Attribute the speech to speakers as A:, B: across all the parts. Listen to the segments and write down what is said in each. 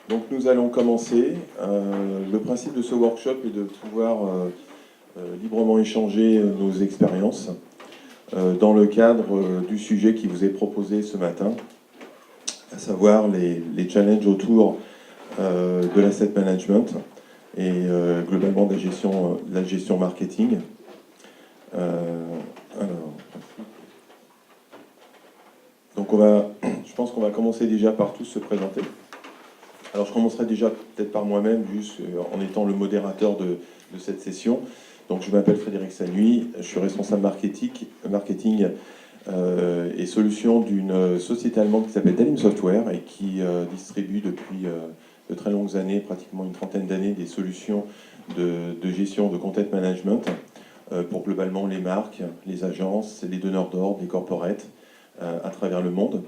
A: Donc nous allons commencer. Le principe de ce workshop est de pouvoir librement échanger nos expériences dans le cadre du sujet qui vous est proposé ce matin, à savoir les challenges autour de l'asset management et globalement de la gestion marketing. Donc je pense qu'on va commencer déjà par tous se présenter. Alors je commencerai déjà peut-être par moi-même, juste en étant le modérateur de cette session. Donc je m'appelle Frédéric Sanuy, je suis responsable marketing et solutions d'une société allemande qui s'appelle Dalim Software et qui distribue depuis de très longues années, pratiquement une trentaine d'années, des solutions de gestion de content management pour globalement les marques, les agences, les donneurs d'ordre, les corporates à travers le monde.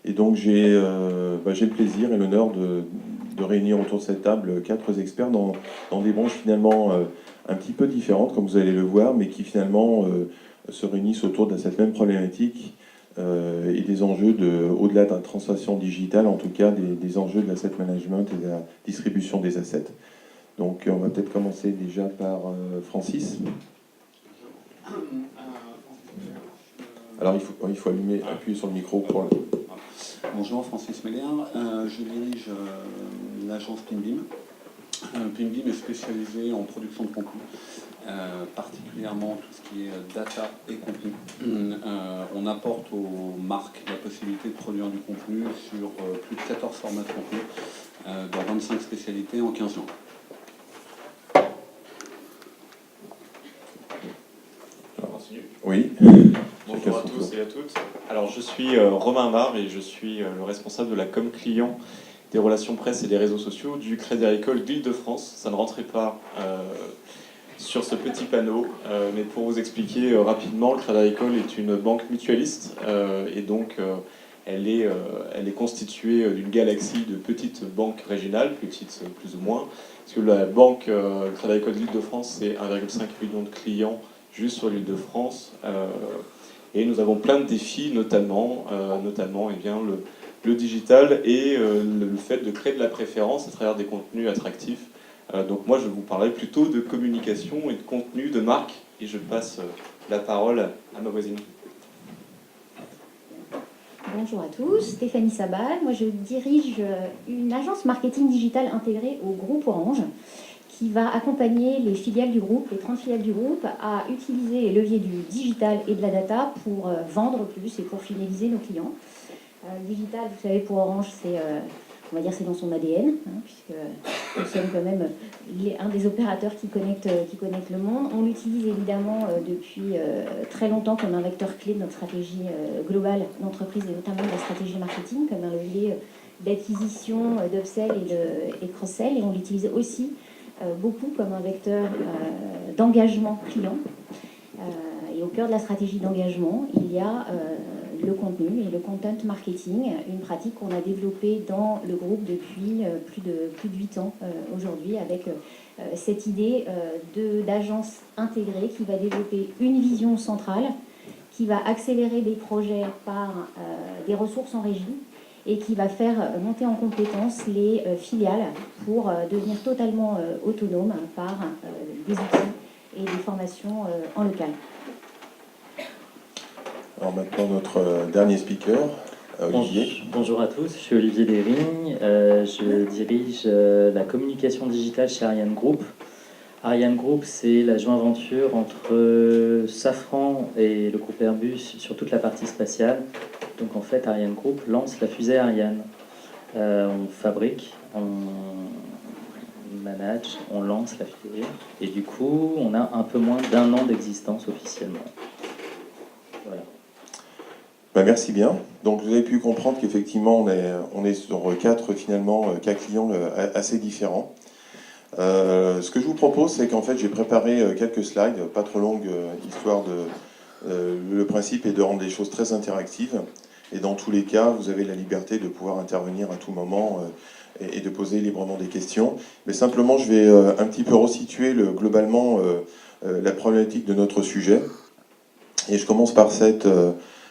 A: Et donc j'ai le plaisir et l'honneur de réunir autour de cette table 4 experts dans des branches finalement un petit peu différentes, comme vous allez le voir, mais qui finalement se réunissent autour de cette même problématique et des enjeux au-delà de la transformation digitale, en tout cas des enjeux de l'asset management et de la distribution des assets. Donc on va peut-être commencer déjà par Francis. Alors il faut appuyer sur le micro pour...
B: Bonjour, Francis Méliard. Je dirige l'agence PIMBIM. PIMBIM est spécialisée en production de contenu, particulièrement tout ce qui est data et contenu. On apporte aux marques la possibilité de produire du contenu sur plus de 14 formats de contenu, dans 25 spécialités en 15 jours.
A: Oui.
C: Bonjour à tous et à toutes. Alors je suis Romain Amar et je suis le responsable de la com client, des relations presse et des réseaux sociaux du Crédit Agricole d'Île-de-France. Ça ne rentrait pas sur ce petit panneau, mais pour vous expliquer rapidement, le Crédit Agricole est une banque mutualiste et donc elle est constituée d'une galaxie de petites banques régionales, petites plus ou moins, parce que la banque le Crédit Agricole d'Île-de-France, c'est 1,5 million de clients juste sur l'Île-de-France. Et nous avons plein de défis, notamment eh bien, le digital et le fait de créer de la préférence à travers des contenus attractifs. Donc moi, je vous parlerai plutôt de communication et de contenu de marque. Et je passe la parole à ma voisine.
D: Bonjour à tous, Stéphanie Sabal. Moi, je dirige une agence marketing digital intégrée au groupe Orange, qui va accompagner les filiales du groupe, les 30 filiales du groupe, à utiliser les leviers du digital et de la data pour vendre plus et pour fidéliser nos clients. Le digital, vous savez, pour Orange, on va dire c'est dans son ADN, puisque nous sommes quand même un des opérateurs qui connecte le monde. On l'utilise évidemment depuis très longtemps comme un vecteur clé de notre stratégie globale d'entreprise et notamment de la stratégie marketing, comme un levier d'acquisition, d'upsell et de cross-sell. Et on l'utilise aussi beaucoup comme un vecteur d'engagement client. Et au cœur de la stratégie d'engagement, il y a le contenu et le content marketing, une pratique qu'on a développée dans le groupe depuis plus de 8 ans aujourd'hui, avec cette idée d'agence intégrée qui va développer une vision centrale, qui va accélérer des projets par des ressources en régie, et qui va faire monter en compétence les filiales pour devenir totalement autonomes par des outils et des formations en local.
A: Alors maintenant, notre dernier speaker, Olivier.
E: Bonjour à tous, je suis Olivier Desrignes, je dirige la communication digitale chez Ariane Group. Ariane Group, c'est la joint venture entre Safran et le groupe Airbus sur toute la partie spatiale. Donc en fait, Ariane Group lance la fusée Ariane. On fabrique, on manage, on lance la fusée. Et du coup, on a un peu moins d'1 an d'existence officiellement. Voilà.
A: Merci bien. Donc vous avez pu comprendre qu'effectivement, on est sur 4 finalement cas clients assez différents. Ce que je vous propose, c'est qu'en fait, j'ai préparé quelques slides, pas trop longues, histoire le principe est de rendre les choses très interactives. Et dans tous les cas, vous avez la liberté de pouvoir intervenir à tout moment et de poser librement des questions. Mais simplement, je vais un petit peu resituer globalement la problématique de notre sujet. Et je commence par cette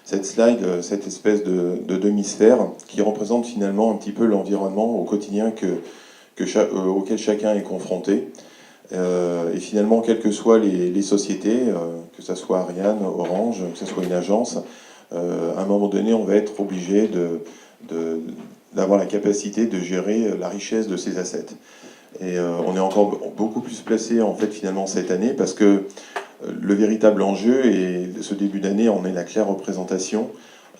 A: cette slide, cette espèce de demi-sphère qui représente finalement un petit peu l'environnement au quotidien auquel chacun est confronté. Et finalement, quelles que soient les sociétés, que ce soit Ariane, Orange, que ce soit une agence, à un moment donné, on va être obligé d'avoir la capacité de gérer la richesse de ces assets. Et on est encore beaucoup plus placé, en fait, finalement, cette année, parce que le véritable enjeu, et ce début d'année en est la claire représentation.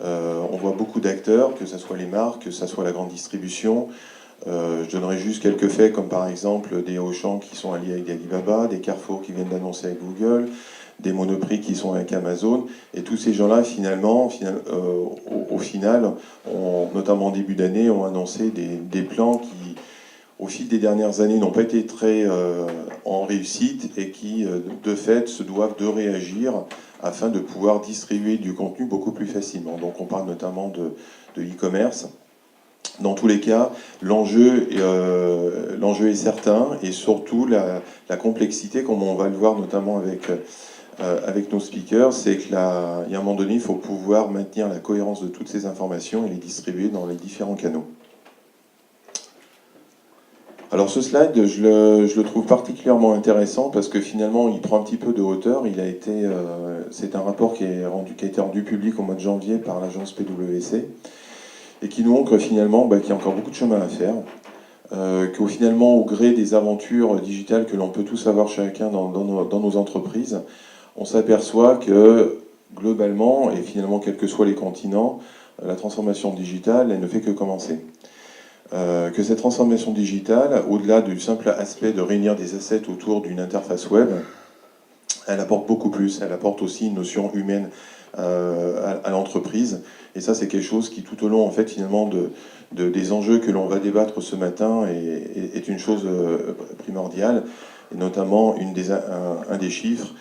A: On voit beaucoup d'acteurs, que ce soit les marques, que ce soit la grande distribution. Je donnerai juste quelques faits, comme par exemple des Auchan qui sont alliés avec Alibaba, des Carrefour qui viennent d'annoncer avec Google, des Monoprix qui sont avec Amazon. Et tous ces gens-là, finalement, au final, notamment en début d'année, ont annoncé des plans qui, au fil des dernières années, n'ont pas été très en réussite et qui, de fait, se doivent de réagir afin de pouvoir distribuer du contenu beaucoup plus facilement. Donc on parle notamment de e-commerce. Dans tous les cas, l'enjeu est certain, et surtout la complexité, comme on va le voir notamment avec nos speakers, c'est qu'il y a un moment donné, il faut pouvoir maintenir la cohérence de toutes ces informations et les distribuer dans les différents canaux. Alors ce slide, je le trouve particulièrement intéressant parce que finalement, il prend un petit peu de hauteur. C'est un rapport qui a été rendu public au mois de janvier par l'agence PwC et qui nous montre finalement qu'il y a encore beaucoup de chemin à faire, qu'au finalement, au gré des aventures digitales que l'on peut tous avoir chacun dans nos entreprises, on s'aperçoit que globalement, et finalement quels que soient les continents, la transformation digitale, elle ne fait que commencer. Que cette transformation digitale, au-delà du simple aspect de réunir des assets autour d'une interface web, elle apporte beaucoup plus. Elle apporte aussi une notion humaine à l'entreprise. Et ça, c'est quelque chose qui, tout au long, en fait, finalement, des enjeux que l'on va débattre ce matin est une chose primordiale, et notamment un des chiffres,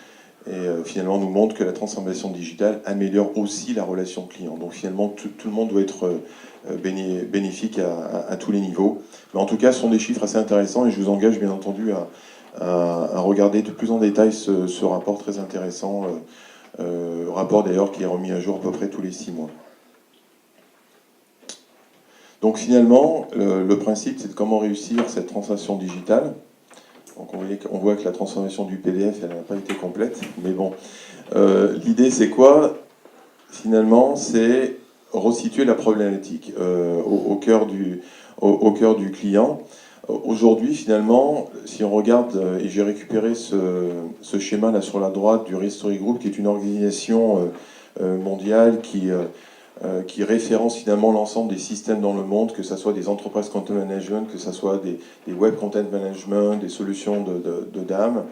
A: et finalement nous montre que la transformation digitale améliore aussi la relation client. Donc finalement, tout le monde doit être bénéfique à tous les niveaux. Mais en tout cas, ce sont des chiffres assez intéressants, et je vous engage bien entendu à regarder de plus en détail ce rapport très intéressant, rapport d'ailleurs qui est remis à jour à peu près tous les 6 mois. Donc finalement, le principe, c'est de comment réussir cette transformation digitale. Donc on voit que la transformation du PDF, elle n'a pas été complète, mais bon. L'idée, c'est quoi? Finalement, c'est resituer la problématique au cœur du client. Aujourd'hui, finalement, si on regarde, et j'ai récupéré ce schéma là sur la droite du Restory Group, qui est une organisation mondiale qui référence finalement l'ensemble des systèmes dans le monde, que ce soit des enterprise content management, que ce soit des web content management, des solutions de DAM.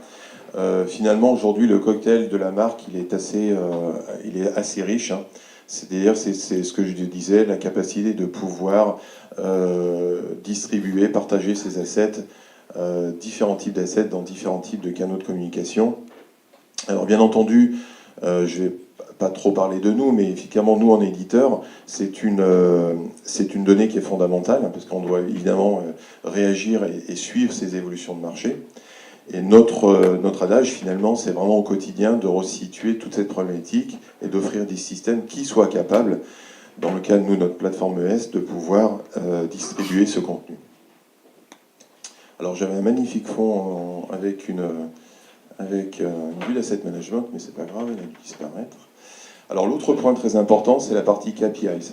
A: Finalement, aujourd'hui, le cocktail de la marque, il est assez riche. Hein. C'est-à-dire, c'est ce que je disais, la capacité de pouvoir distribuer, partager ses assets, différents types d'assets dans différents types de canaux de communication. Alors, bien entendu, je vais pas trop parler de nous, mais effectivement, nous, en éditeur, c'est une donnée qui est fondamentale, hein, parce qu'on doit évidemment réagir et suivre ces évolutions de marché. Et notre adage, finalement, c'est vraiment au quotidien de resituer toute cette problématique et d'offrir des systèmes qui soient capables, dans le cas de nous, notre plateforme ES, de pouvoir distribuer ce contenu. Alors, j'avais un magnifique fond avec une vue d'asset management, mais c'est pas grave, elle a dû disparaître. Alors l'autre point très important, c'est la partie KPIs.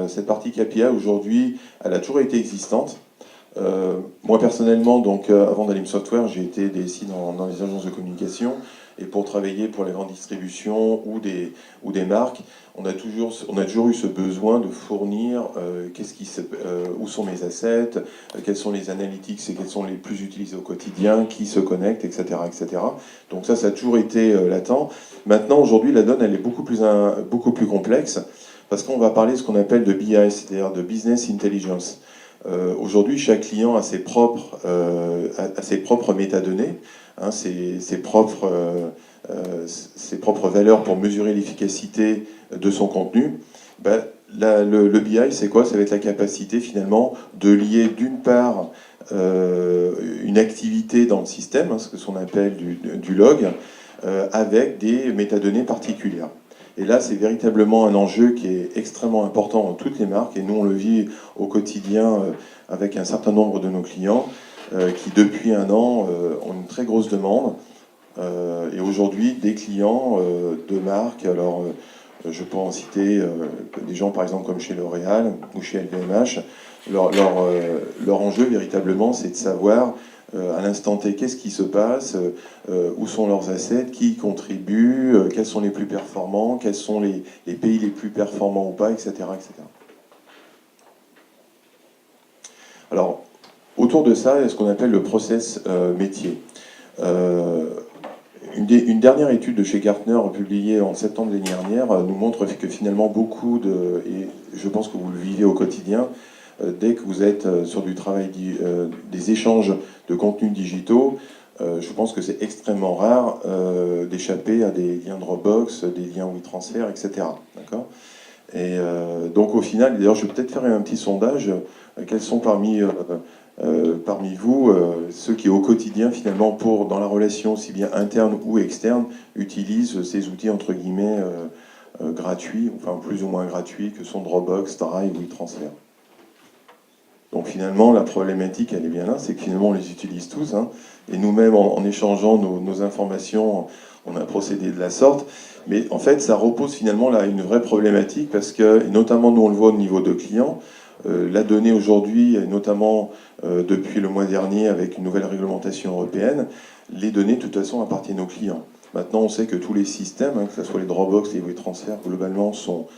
A: Cette partie KPI, aujourd'hui, elle a toujours été existante. Moi personnellement, donc avant d'Alim Software, j'ai été DSI dans les agences de communication, et pour travailler pour les grandes distributions ou des marques, on a toujours eu ce besoin de fournir où sont mes assets, quels sont les analytics et quels sont les plus utilisés au quotidien, qui se connectent, etc., etc. Donc ça a toujours été latent. Maintenant, aujourd'hui, la donne, elle est beaucoup plus complexe, parce qu'on va parler de ce qu'on appelle de BI, c'est-à-dire de Business Intelligence. Aujourd'hui, chaque client a ses propres métadonnées, hein, ses propres valeurs pour mesurer l'efficacité de son contenu. Le BI, c'est quoi? Ça va être la capacité finalement de lier d'une part une activité dans le système, hein, ce qu'on appelle du log, avec des métadonnées particulières. Et là, c'est véritablement un enjeu qui est extrêmement important dans toutes les marques, et nous, on le vit au quotidien avec un certain nombre de nos clients qui, depuis un an, ont une très grosse demande. Et aujourd'hui, des clients de marques, alors je peux en citer des gens par exemple comme chez L'Oréal ou chez LVMH, leur enjeu véritablement c'est de savoir à l'instant T qu'est-ce qui se passe, où sont leurs assets, qui y contribuent, quels sont les plus performants, quels sont les pays les plus performants ou pas, etc. etc. Alors, autour de ça, il y a ce qu'on appelle le process métier. Une dernière étude de chez Gartner publiée en septembre l'année dernière nous montre que finalement beaucoup et je pense que vous le vivez au quotidien, dès que vous êtes sur du travail, des échanges de contenus digitaux, je pense que c'est extrêmement rare d'échapper à des liens Dropbox, des liens WeTransfer, etc. D'accord ? Et donc au final, d'ailleurs je vais peut-être faire un petit sondage, quels sont parmi vous ceux qui au quotidien finalement dans la relation aussi bien interne ou externe utilisent ces outils entre guillemets gratuits, enfin plus ou moins gratuits que sont Dropbox, Drive ou WeTransfer. Donc finalement la problématique elle est bien là, c'est que finalement on les utilise tous, hein, et nous-mêmes en échangeant nos informations, on a procédé de la sorte. Mais en fait, ça repose finalement là une vraie problématique parce que, et notamment nous on le voit au niveau de clients, la donnée aujourd'hui, et notamment depuis le mois dernier avec une nouvelle réglementation européenne, les données de toute façon appartiennent aux clients. Maintenant, on sait que tous les systèmes, hein, que ce soit les Dropbox, les WeTransfer, globalement sont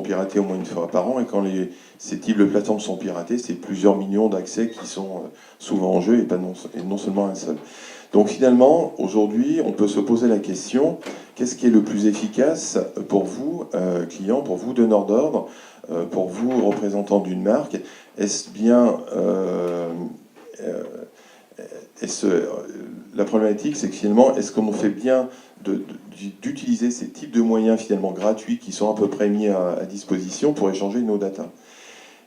A: piratés au moins une fois par an. Et quand ces types de plateformes sont piratées, c'est plusieurs millions d'accès qui sont souvent en jeu et non seulement un seul. Donc finalement, aujourd'hui, on peut se poser la question, qu'est-ce qui est le plus efficace pour vous, clients, pour vous, donneurs d'ordre, pour vous, représentants d'une marque? Est-ce bien... la problématique, c'est que finalement, est-ce qu'on fait bien d'utiliser ces types de moyens finalement gratuits qui sont à peu près mis à disposition pour échanger nos datas?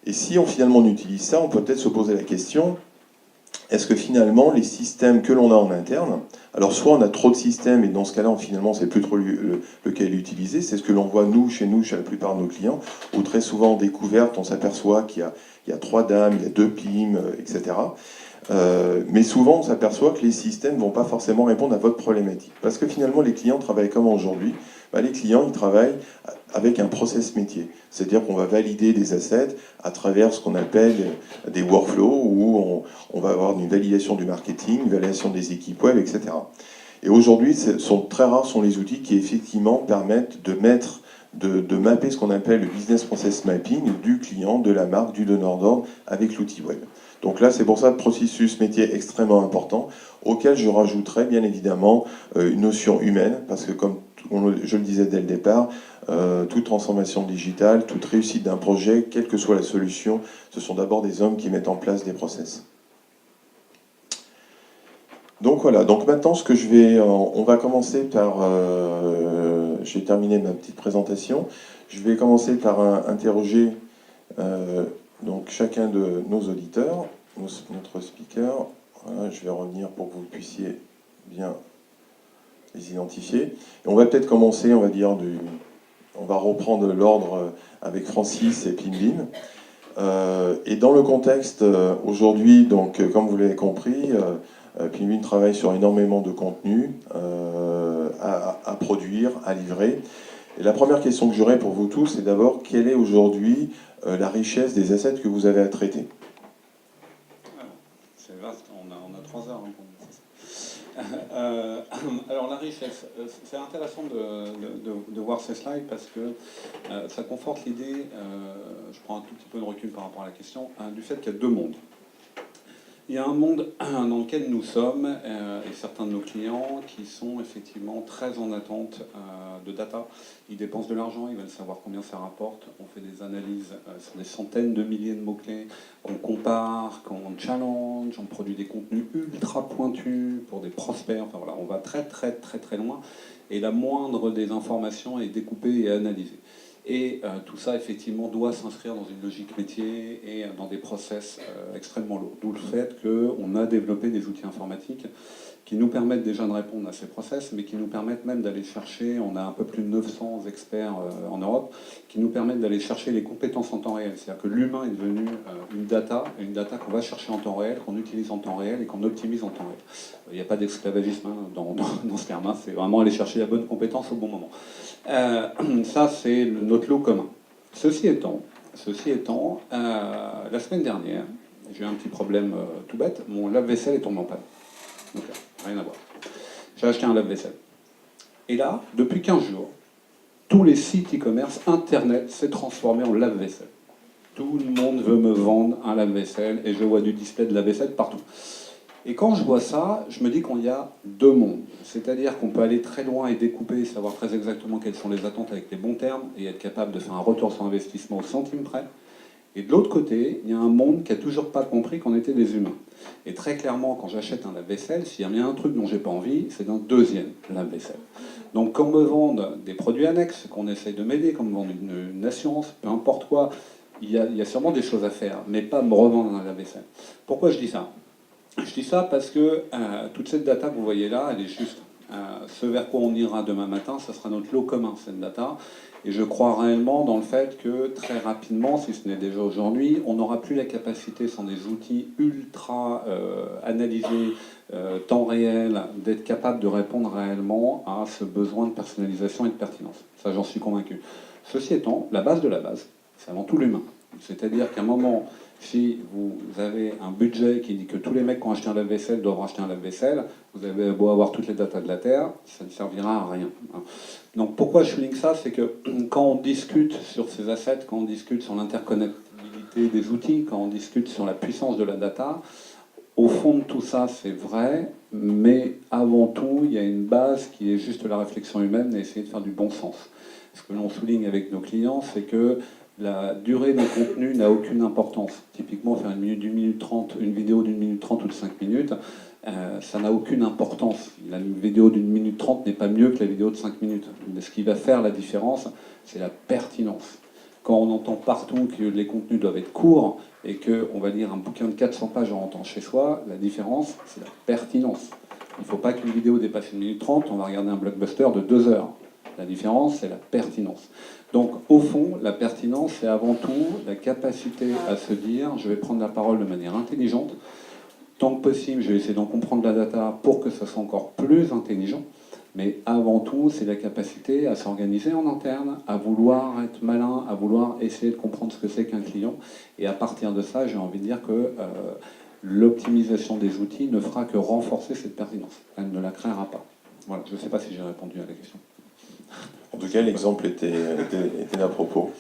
A: Et si finalement on utilise ça, on peut peut-être se poser la question, est-ce que finalement les systèmes que l'on a en interne, alors soit on a trop de systèmes et dans ce cas-là finalement c'est plus trop lequel utiliser, c'est ce que l'on voit chez la plupart de nos clients, où très souvent en découverte on s'aperçoit qu'il y a 3 dames, il y a 2 PIM, etc. Mais souvent on s'aperçoit que les systèmes ne vont pas forcément répondre à votre problématique. Parce que finalement les clients travaillent comment aujourd'hui? Les clients ils travaillent avec un process métier. C'est-à-dire qu'on va valider des assets à travers ce qu'on appelle des workflows où on va avoir une validation du marketing, une validation des équipes web, etc. Et aujourd'hui, très rares sont les outils qui effectivement permettent de mapper ce qu'on appelle le business process mapping du client, de la marque, du donneur d'ordre avec l'outil web. Donc là, c'est pour ça le processus métier extrêmement important, auquel je rajouterais bien évidemment une notion humaine, parce que comme je le disais dès le départ, toute transformation digitale, toute réussite d'un projet, quelle que soit la solution, ce sont d'abord des hommes qui mettent en place des process. Donc voilà, donc maintenant on va commencer par, j'ai terminé ma petite présentation, je vais commencer par interroger donc chacun de nos auditeurs, notre speaker. Voilà, je vais revenir pour que vous puissiez bien les identifier. Et on va peut-être commencer, on va reprendre l'ordre avec Francis et Pimbim. Et dans le contexte aujourd'hui, donc comme vous l'avez compris, Pimbim travaille sur énormément de contenu à produire, à livrer. Et la première question que j'aurais pour vous tous, c'est d'abord, quelle est aujourd'hui la richesse des assets que vous avez à traiter?
B: C'est vaste, on a 3 heures. Alors la richesse, c'est intéressant de voir ces slides parce que ça conforte l'idée, je prends un tout petit peu de recul par rapport à la question, du fait qu'il y a 2 mondes. Il y a un monde dans lequel nous sommes et certains de nos clients qui sont effectivement très en attente de data. Ils dépensent de l'argent, ils veulent savoir combien ça rapporte. On fait des analyses sur des centaines de milliers de mots-clés qu'on compare, qu'on challenge, on produit des contenus ultra pointus pour des prospects. Enfin voilà, on va très très très très loin et la moindre des informations est découpée et analysée. Et tout ça, effectivement, doit s'inscrire dans une logique métier et dans des process extrêmement lourds. D'où le fait qu'on a développé des outils informatiques qui nous permettent déjà de répondre à ces process, mais qui nous permettent même d'aller chercher, on a un peu plus de 900 experts en Europe, qui nous permettent d'aller chercher les compétences en temps réel. C'est-à-dire que l'humain est devenu une data qu'on va chercher en temps réel, qu'on utilise en temps réel et qu'on optimise en temps réel. Il n'y a pas d'esclavagisme dans ce terme, c'est vraiment aller chercher la bonne compétence au bon moment. Ça, c'est notre lot commun. Ceci étant, la semaine dernière, j'ai eu un petit problème tout bête, mon lave-vaisselle est tombé en panne. Donc, rien à voir. J'ai acheté un lave-vaisselle. Et là, depuis 15 jours, tous les sites e-commerce, Internet s'est transformé en lave-vaisselle. Tout le monde veut me vendre un lave-vaisselle et je vois du display de lave-vaisselle partout. Et quand je vois ça, je me dis qu'il y a deux mondes. C'est-à-dire qu'on peut aller très loin et découper, savoir très exactement quelles sont les attentes avec les bons termes et être capable de faire un retour sur investissement au centime près. Et de l'autre côté, il y a un monde qui n'a toujours pas compris qu'on était des humains. Et très clairement, quand j'achète un lave-vaisselle, s'il y a un truc dont j'ai pas envie, c'est d'un deuxième lave-vaisselle. Donc quand on me vendent des produits annexes, qu'on essaye de m'aider, qu'on me vende une assurance, peu importe quoi, il y a sûrement des choses à faire, mais pas me revendre un lave-vaisselle. Pourquoi je dis ça ? Je dis ça parce que toute cette data que vous voyez là, elle est juste. Ce vers quoi on ira demain matin, ça sera notre lot commun, cette data. Et je crois réellement dans le fait que très rapidement, si ce n'est déjà aujourd'hui, on n'aura plus la capacité, sans des outils ultra analysés, temps réel, d'être capable de répondre réellement à ce besoin de personnalisation et de pertinence. Ça, j'en suis convaincu. Ceci étant, la base de la base, c'est avant tout l'humain. C'est-à-dire qu'à un moment, si vous avez un budget qui dit que tous les mecs qui ont acheté un lave-vaisselle doivent acheter un lave-vaisselle, vous avez beau avoir toutes les datas de la Terre, ça ne servira à rien. Donc pourquoi je souligne ça, c'est que quand on discute sur ces assets, quand on discute sur l'interconnectabilité des outils, quand on discute sur la puissance de la data, au fond de tout ça, c'est vrai, mais avant tout, il y a une base qui est juste la réflexion humaine et essayer de faire du bon sens. Ce que l'on souligne avec nos clients, c'est que la durée d'un contenu n'a aucune importance. Typiquement, faire une minute 30, une vidéo d'une minute 30 ou de 5 minutes, ça n'a aucune importance. La vidéo d'une minute 30 n'est pas mieux que la vidéo de 5 minutes. Mais ce qui va faire la différence, c'est la pertinence. Quand on entend partout que les contenus doivent être courts et qu'on va lire un bouquin de 400 pages en rentrant chez soi, la différence, c'est la pertinence. Il ne faut pas qu'une vidéo dépasse une minute 30, on va regarder un blockbuster de 2 heures. La différence, c'est la pertinence. Donc, au fond, la pertinence, c'est avant tout la capacité à se dire, je vais prendre la parole de manière intelligente. Tant que possible, je vais essayer d'en comprendre la data pour que ça soit encore plus intelligent. Mais avant tout, c'est la capacité à s'organiser en interne, à vouloir être malin, à vouloir essayer de comprendre ce que c'est qu'un client. Et à partir de ça, j'ai envie de dire que l'optimisation des outils ne fera que renforcer cette pertinence. Elle ne la créera pas. Voilà, je ne sais pas si j'ai répondu à la question.
A: En tout cas, l'exemple était à propos.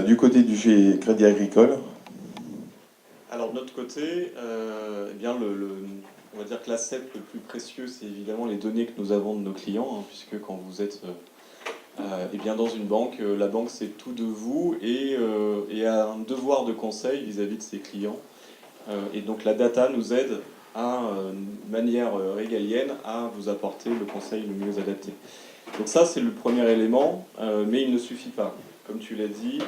A: Du côté du Crédit Agricole.
C: Alors de notre côté, eh bien on va dire que l'asset le plus précieux, c'est évidemment les données que nous avons de nos clients, hein, puisque quand vous êtes eh bien dans une banque, la banque c'est tout de vous et a un devoir de conseil vis-à-vis de ses clients. Et donc la data nous aide à, de manière régalienne, à vous apporter le conseil le mieux adapté. Donc ça, c'est le premier élément, mais il ne suffit pas. Comme tu l'as dit,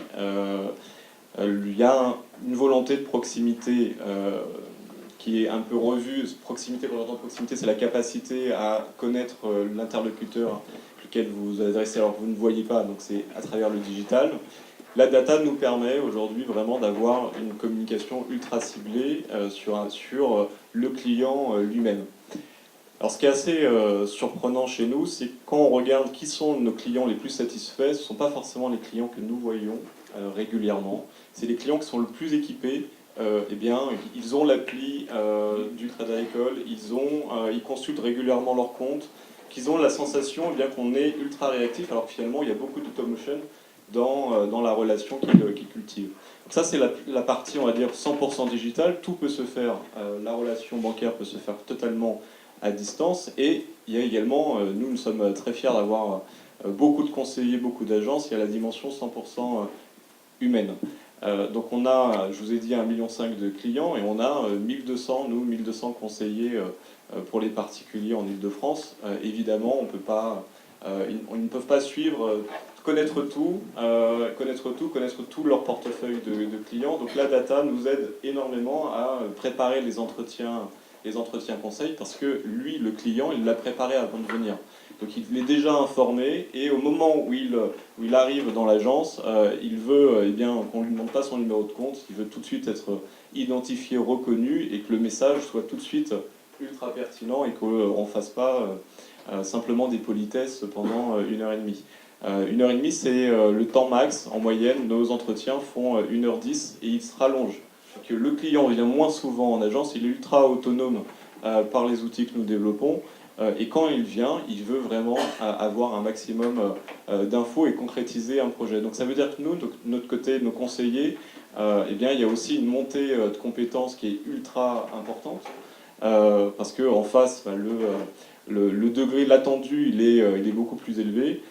C: il y a une volonté de proximité qui est un peu revue. Proximité, quand j'entends proximité, c'est la capacité à connaître l'interlocuteur auquel vous vous adressez alors que vous ne voyez pas, donc c'est à travers le digital. La data nous permet aujourd'hui vraiment d'avoir une communication ultra ciblée sur le client lui-même. Alors ce qui est assez surprenant chez nous, c'est quand on regarde qui sont nos clients les plus satisfaits, ce ne sont pas forcément les clients que nous voyons régulièrement. C'est les clients qui sont le plus équipés. Eh bien, ils ont l'appli du Crédit Agricole, ils consultent régulièrement leur compte, qu'ils ont la sensation eh bien, qu'on est ultra réactif, alors que finalement il y a beaucoup d'automotion dans la relation qu'ils cultivent. Donc ça c'est la partie, on va dire, 100% digitale. Tout peut se faire, la relation bancaire peut se faire totalement à distance, et il y a également, nous sommes très fiers d'avoir beaucoup de conseillers, beaucoup d'agences, il y a la dimension 100% humaine. Donc on a, je vous ai dit, 1,5 million de clients, et on a 1200 conseillers pour les particuliers en Ile-de-France. Évidemment, ils ne peuvent pas suivre, connaître tout leur portefeuille de clients. Donc la data nous aide énormément à préparer les entretiens les entretiens conseils parce que lui, le client, il l'a préparé avant de venir. Donc il est déjà informé et au moment où il arrive dans l'agence, il veut qu'on ne lui demande pas son numéro de compte, il veut tout de suite être identifié, reconnu et que le message soit tout de suite ultra pertinent et qu'on ne fasse pas simplement des politesses pendant 1h30. 1h30, c'est le temps max. En moyenne, nos entretiens font 1h10 et ils se rallongent. Donc, le client vient moins souvent en agence, il est ultra autonome par les outils que nous développons. Et quand il vient, il veut vraiment avoir un maximum d'infos et concrétiser un projet. Donc ça veut dire que nous, de notre côté, nos conseillers, il y a aussi une montée de compétences qui est ultra importante. Parce qu'en face, le degré, l'attendu, il est beaucoup plus élevé.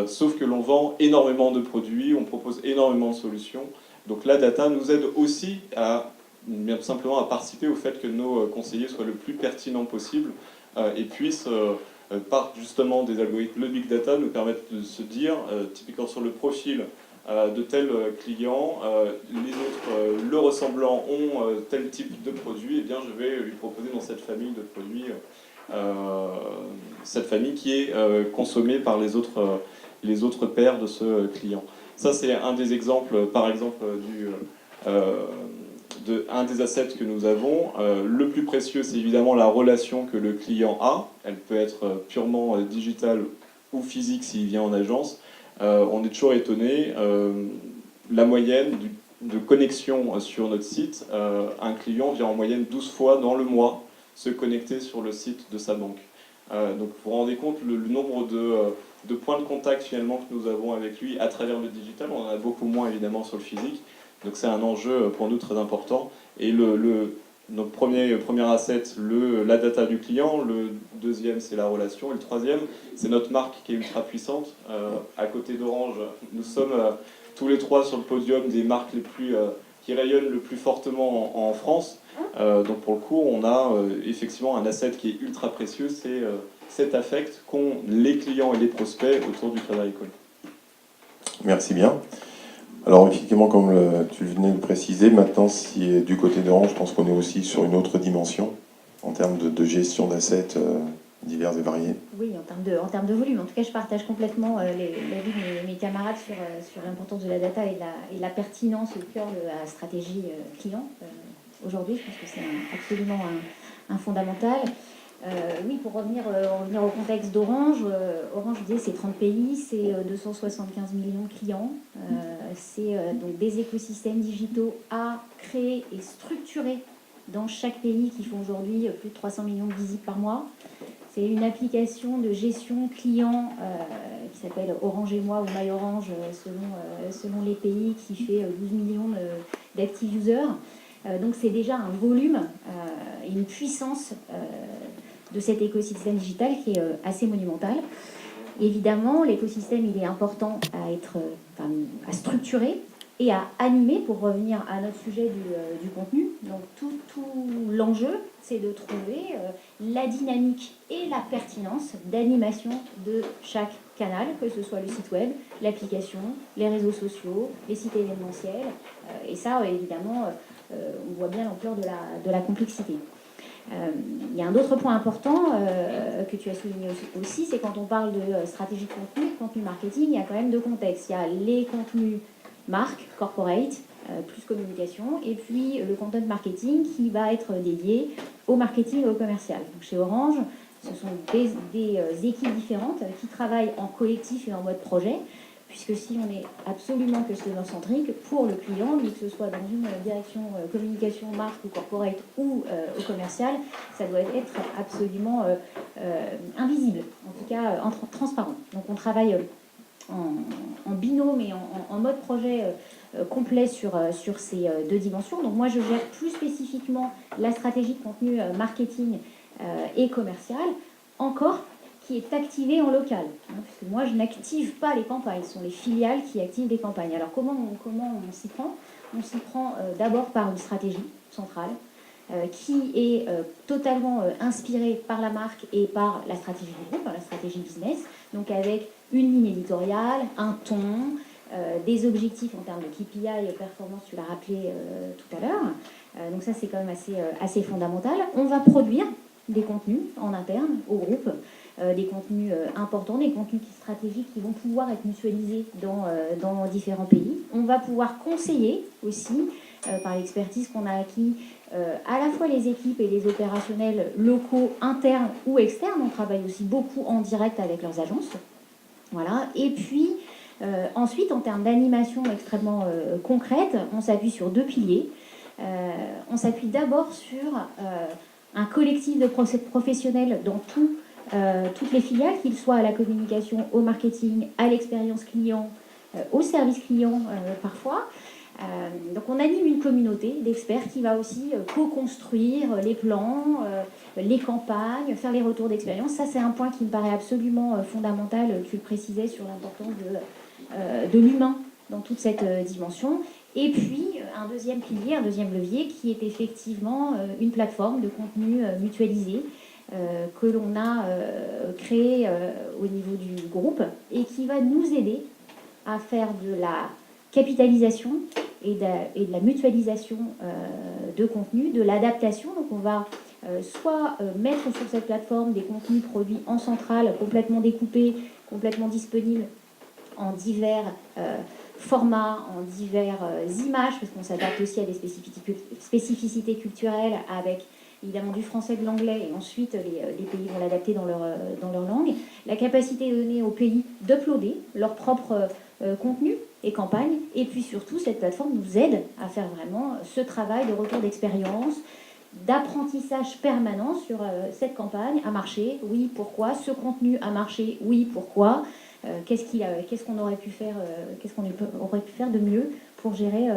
C: Sauf que l'on vend énormément de produits, on propose énormément de solutions. Donc la data nous aide aussi bien simplement à participer au fait que nos conseillers soient le plus pertinents possible et puissent, par justement des algorithmes, le big data nous permettre de se dire, typiquement sur le profil de tel client, les autres le ressemblant ont tel type de produit, et bien je vais lui proposer dans cette famille de produits cette famille qui est consommée par les autres pairs de ce client. Ça, c'est un des exemples, par exemple, un des assets que nous avons. Le plus précieux, c'est évidemment la relation que le client a. Elle peut être purement digitale ou physique s'il vient en agence. On est toujours étonné. La moyenne de connexion sur notre site, un client vient en moyenne 12 fois dans le mois se connecter sur le site de sa banque. Donc vous vous rendez compte le nombre de points de contact finalement que nous avons avec lui à travers le digital. On en a beaucoup moins évidemment sur le physique. Donc c'est un enjeu pour nous très important. Et notre premier asset, la data du client. Le deuxième, c'est la relation. Et le troisième, c'est notre marque qui est ultra puissante. À côté d'Orange, nous sommes tous les trois sur le podium des marques qui rayonnent le plus fortement en France. Donc pour le coup, on a effectivement un asset qui est ultra précieux, c'est cet affect qu'ont les clients et les prospects autour du Crédit Agricole.
A: Merci bien. Alors effectivement, comme tu venais de préciser, maintenant, si du côté d'Orange, je pense qu'on est aussi sur une autre dimension en termes de gestion d'assets divers et variés.
D: Oui, en termes de volume. En tout cas, je partage complètement l'avis de mes camarades sur l'importance de la data et la pertinence au cœur de la stratégie client. Aujourd'hui, je pense que c'est absolument un fondamental. Oui, pour revenir au contexte d'Orange, Orange, je disais, c'est 30 pays, c'est 275 millions de clients, c'est donc des écosystèmes digitaux à créer et structurer dans chaque pays qui font aujourd'hui plus de 300 millions de visites par mois. C'est une application de gestion client qui s'appelle Orange et moi ou My Orange selon les pays, qui fait 12 millions d'active users. Donc c'est déjà un volume et une puissance de cet écosystème digital qui est assez monumental. Évidemment, l'écosystème, il est important à structurer et à animer, pour revenir à notre sujet du contenu. Donc tout l'enjeu, c'est de trouver la dynamique et la pertinence d'animation de chaque canal, que ce soit le site web, l'application, les réseaux sociaux, les sites événementiels. Et ça, évidemment, on voit bien l'ampleur de la complexité. Il y a un autre point important que tu as souligné aussi, c'est quand on parle de stratégie de contenu marketing, il y a quand même deux contextes. Il y a les contenus marque, corporate, plus communication, et puis le content marketing qui va être dédié au marketing et au commercial. Donc chez Orange, ce sont des équipes différentes qui travaillent en collectif et en mode projet, puisque si on est absolument customer-centrique pour le client, mais que ce soit dans une direction communication, marque ou corporate ou au commercial, ça doit être absolument invisible, en tout cas transparent. Donc on travaille en binôme et en mode projet complet sur ces deux dimensions. Donc moi je gère plus spécifiquement la stratégie de contenu marketing et commercial, encore qui est activée en local. Parce que moi je n'active pas les campagnes, ce sont les filiales qui activent les campagnes. Alors comment on s'y prend ? On s'y prend d'abord par une stratégie centrale qui est totalement inspirée par la marque et par la stratégie du groupe, par la stratégie business, donc avec une ligne éditoriale, un ton, des objectifs en termes de KPI, performance, tu l'as rappelé tout à l'heure. Donc ça, c'est quand même assez fondamental. On va produire des contenus en interne au groupe, des contenus importants, des contenus stratégiques qui vont pouvoir être mutualisés dans différents pays. On va pouvoir conseiller aussi, par l'expertise qu'on a acquis, à la fois les équipes et les opérationnels locaux, internes ou externes. On travaille aussi beaucoup en direct avec leurs agences. Voilà. Et puis, ensuite, en termes d'animation extrêmement concrète, on s'appuie sur 2 piliers. On s'appuie d'abord sur un collectif de professionnels dans toutes les filiales, qu'ils soient à la communication, au marketing, à l'expérience client, au service client parfois. Donc on anime une communauté d'experts qui va aussi co-construire les plans, les campagnes, faire les retours d'expérience. Ça, c'est un point qui me paraît absolument fondamental. Tu le précisais sur l'importance de l'humain dans toute cette dimension. Et puis, un deuxième pilier, un deuxième levier, qui est effectivement une plateforme de contenu mutualisé que l'on a créé au niveau du groupe et qui va nous aider à faire de la capitalisation et de la mutualisation de contenu, de l'adaptation. Donc on va soit mettre sur cette plateforme des contenus produits en centrale, complètement découpés, complètement disponibles en divers formats, en diverses images, parce qu'on s'adapte aussi à des spécificités culturelles avec évidemment du français, de l'anglais, et ensuite les pays vont l'adapter dans leur langue. La capacité donnée aux pays d'uploader leur propre contenu et campagne, et puis surtout cette plateforme nous aide à faire vraiment ce travail de retour d'expérience, d'apprentissage permanent sur cette campagne a marché, oui, pourquoi, ce contenu a marché, oui, pourquoi, qu'est-ce qu'on aurait pu faire, aurait pu faire de mieux pour gérer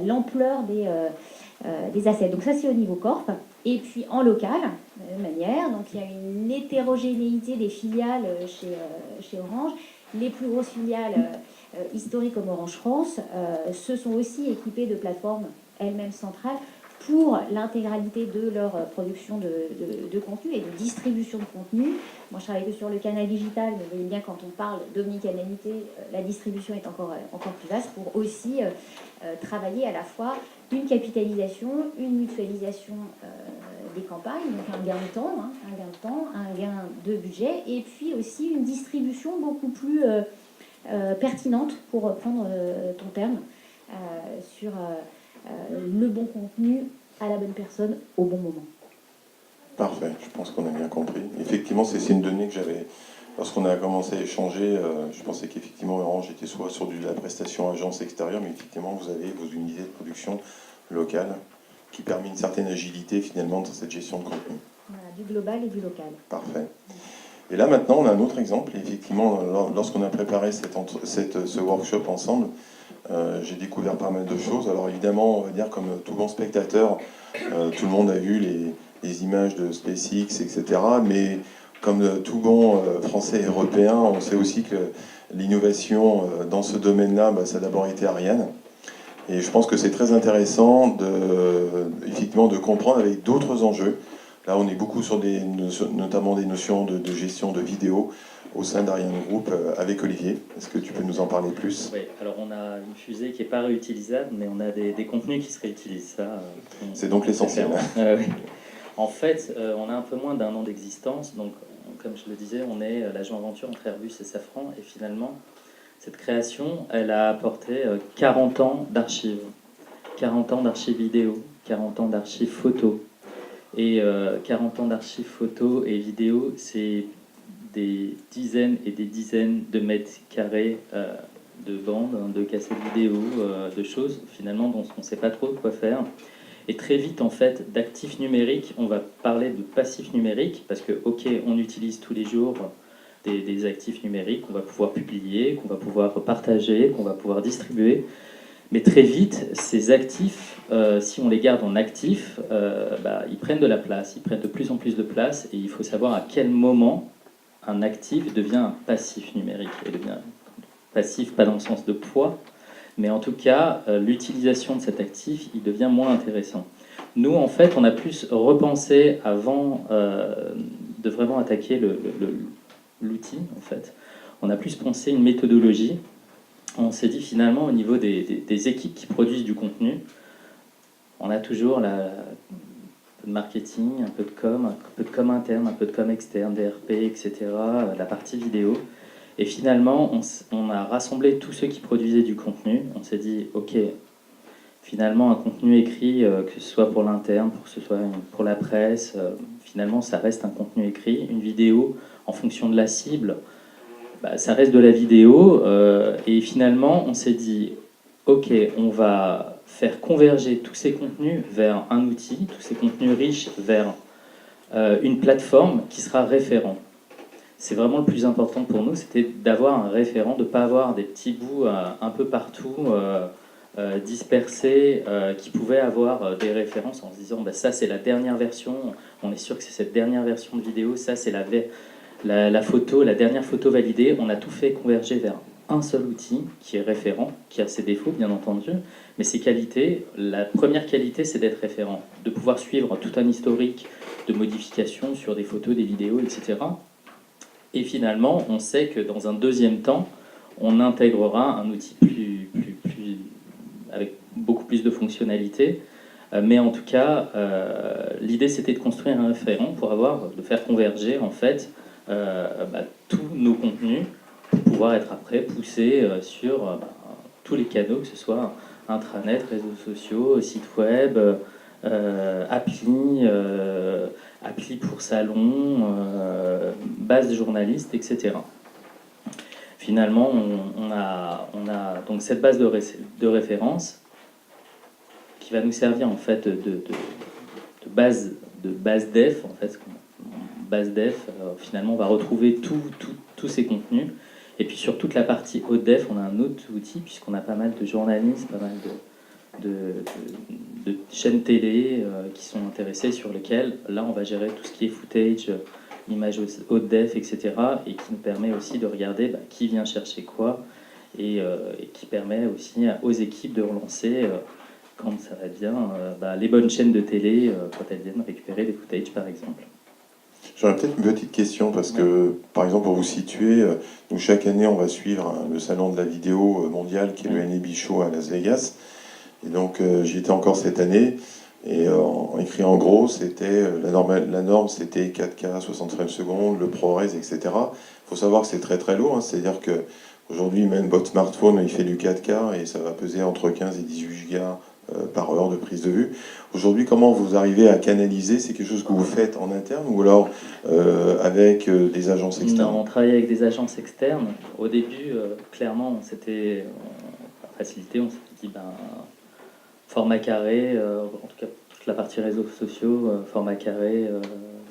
D: l'ampleur des assets. Donc ça, c'est au niveau corp. Et puis en local, de la même manière, donc il y a une hétérogénéité des filiales chez Orange. Les plus grosses filiales historiques comme Orange France se sont aussi équipées de plateformes elles-mêmes centrales pour l'intégralité de leur production de contenu et de distribution de contenu. Moi, je travaille que sur le canal digital, mais vous voyez bien, quand on parle d'omnicanalité, la distribution est encore plus vaste pour aussi travailler à la fois une capitalisation, une mutualisation des campagnes, donc un gain de temps, un gain de budget, et puis aussi une distribution beaucoup plus pertinente, pour reprendre ton terme, sur le bon contenu à la bonne personne au bon moment.
A: Parfait, je pense qu'on a bien compris. Effectivement, c'est une donnée que j'avais, lorsqu'on a commencé à échanger, je pensais qu'effectivement Orange était soit sur de la prestation agence extérieure, mais effectivement vous avez vos unités de production locales qui permet une certaine agilité finalement dans cette gestion de contenu.
D: Voilà, du global et du local.
A: Parfait. Et là maintenant on a un autre exemple. Effectivement, lorsqu'on a préparé ce workshop ensemble, j'ai découvert pas mal de choses. Alors évidemment, on va dire comme tout bon spectateur, tout le monde a vu les images de SpaceX, etc. Mais comme tout bon français et européen, on sait aussi que l'innovation dans ce domaine-là, ça a d'abord été Ariane. Et je pense que c'est très intéressant effectivement de comprendre avec d'autres enjeux. Là, on est beaucoup sur notamment des notions de gestion de vidéo au sein d'Ariane Group avec Olivier. Est-ce que tu peux nous en parler plus ?
E: Oui, alors on a une fusée qui n'est pas réutilisable, mais on a des contenus qui se réutilisent. Ça,
A: c'est donc l'essentiel.
E: Oui. En fait, on a un peu moins d'1 an d'existence, donc comme je le disais, on est la joint venture entre Airbus et Safran, et finalement, cette création, elle a apporté 40 ans d'archives. 40 ans d'archives vidéo, 40 ans d'archives photo. Et 40 ans d'archives photo et vidéo, c'est des dizaines et des dizaines de mètres carrés de bandes, de cassettes vidéo, de choses finalement dont on ne sait pas trop quoi faire. Et très vite, en fait, d'actifs numériques, on va parler de passifs numériques, parce que, ok, on utilise tous les jours des actifs numériques qu'on va pouvoir publier, qu'on va pouvoir partager, qu'on va pouvoir distribuer. Mais très vite, ces actifs, si on les garde en actifs, ils prennent de la place, ils prennent de plus en plus de place, et il faut savoir à quel moment un actif devient un passif numérique. Et devient passif, pas dans le sens de poids, mais en tout cas, l'utilisation de cet actif, il devient moins intéressant. Nous, en fait, on a plus repensé avant de vraiment attaquer l'outil, en fait. On a plus pensé une méthodologie. on s'est dit finalement au niveau des équipes qui produisent du contenu, on a toujours un peu de marketing, un peu de com interne, un peu de com externe, DRP, etc., la partie vidéo. Et finalement, on a rassemblé tous ceux qui produisaient du contenu. On s'est dit, ok, finalement, un contenu écrit, que ce soit pour l'interne, que ce soit pour la presse, finalement, ça reste un contenu écrit. Une vidéo, en fonction de la cible, bah, ça reste de la vidéo. Et finalement, on s'est dit, ok, on va faire converger tous ces contenus vers un outil, tous ces contenus riches vers une plateforme qui sera référent. C'est vraiment le plus important pour nous, c'était d'avoir un référent, de ne pas avoir des petits bouts un peu partout dispersés qui pouvaient avoir des références en se disant bah, ça c'est la dernière version, on est sûr que c'est cette dernière version de vidéo, ça c'est la photo, la dernière photo validée. On a tout fait converger vers un seul outil qui est référent, qui a ses défauts bien entendu, mais ses qualités, la première qualité c'est d'être référent, de pouvoir suivre tout un historique de modifications sur des photos, des vidéos, etc. Et finalement, on sait que dans un deuxième temps, on intégrera un outil avec beaucoup plus de fonctionnalités. Mais en tout cas, l'idée c'était de construire un référent pour de faire converger en fait tous nos contenus pour pouvoir être après poussés sur tous les canaux, que ce soit intranet, réseaux sociaux, sites web, appli pour salon, base de journalistes, etc. Finalement, on a donc cette base de référence qui va nous servir en fait de base def. En fait, base def, finalement, on va retrouver tous ces contenus. Et puis sur toute la partie haute def, on a un autre outil puisqu'on a pas mal de journalistes, pas mal de chaînes télé qui sont intéressées, sur lesquelles là on va gérer tout ce qui est footage, images haute def, etc. et qui nous permet aussi de regarder qui vient chercher quoi et qui permet aussi aux équipes de relancer quand ça va bien les bonnes chaînes de télé quand elles viennent récupérer des footages par exemple.
A: J'aurais peut-être une petite question parce que, par exemple, pour vous situer, nous chaque année on va suivre le salon de la vidéo mondiale qui est le NAB Show à Las Vegas. Et donc j'y étais encore cette année, et écrit en gros, c'était la norme c'était 4K 60 frames secondes, le ProRes, etc. Il faut savoir que c'est très très lourd, hein, c'est-à-dire que aujourd'hui même votre smartphone il fait du 4K et ça va peser entre 15 et 18 gigas par heure de prise de vue. Aujourd'hui, comment vous arrivez à canaliser? C'est quelque chose que vous faites en interne ou alors avec des agences externes?
E: Non, on travaille avec des agences externes. Au début, clairement, on s'était facilité, on s'était dit format carré, en tout cas toute la partie réseaux sociaux, format carré,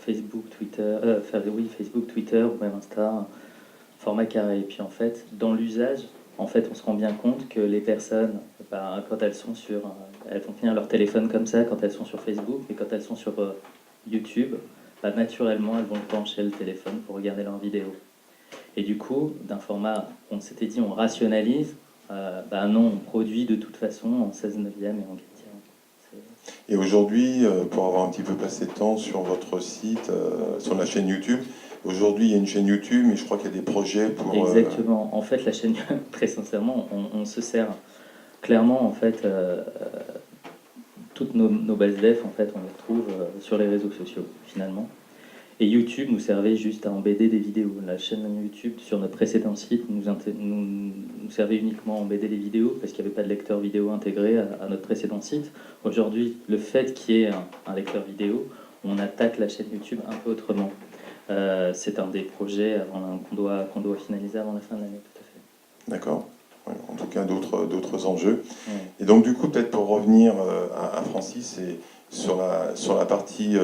E: Facebook, Twitter, Facebook, Twitter ou même Insta, format carré. Et puis en fait, dans l'usage, on se rend bien compte que les personnes, quand elles sont elles vont tenir leur téléphone comme ça quand elles sont sur Facebook, mais quand elles sont sur YouTube, naturellement elles vont pencher le téléphone pour regarder leurs vidéos. Et du coup, d'un format, on s'était dit on rationalise, non, on produit de toute façon en 16 neuvième et en 4e.
A: Et aujourd'hui, pour avoir un petit peu passé de temps sur votre site, sur la chaîne YouTube, aujourd'hui il y a une chaîne YouTube, mais je crois qu'il y a des projets pour...
E: Exactement. En fait, la chaîne, très sincèrement, on se sert clairement, en fait, toutes nos bases def, en fait, on les retrouve sur les réseaux sociaux, finalement. Et YouTube nous servait juste à embedder des vidéos. La chaîne YouTube, sur notre précédent site, nous servait uniquement à embedder les vidéos parce qu'il n'y avait pas de lecteur vidéo intégré à notre précédent site. Aujourd'hui, le fait qu'il y ait un lecteur vidéo, on attaque la chaîne YouTube un peu autrement. C'est un des projets qu'on doit finaliser avant la fin de l'année, tout à fait.
A: D'accord. Ouais, en tout cas, d'autres enjeux.
E: Ouais.
A: Et donc, du coup, peut-être pour revenir à Francis, et sur la partie,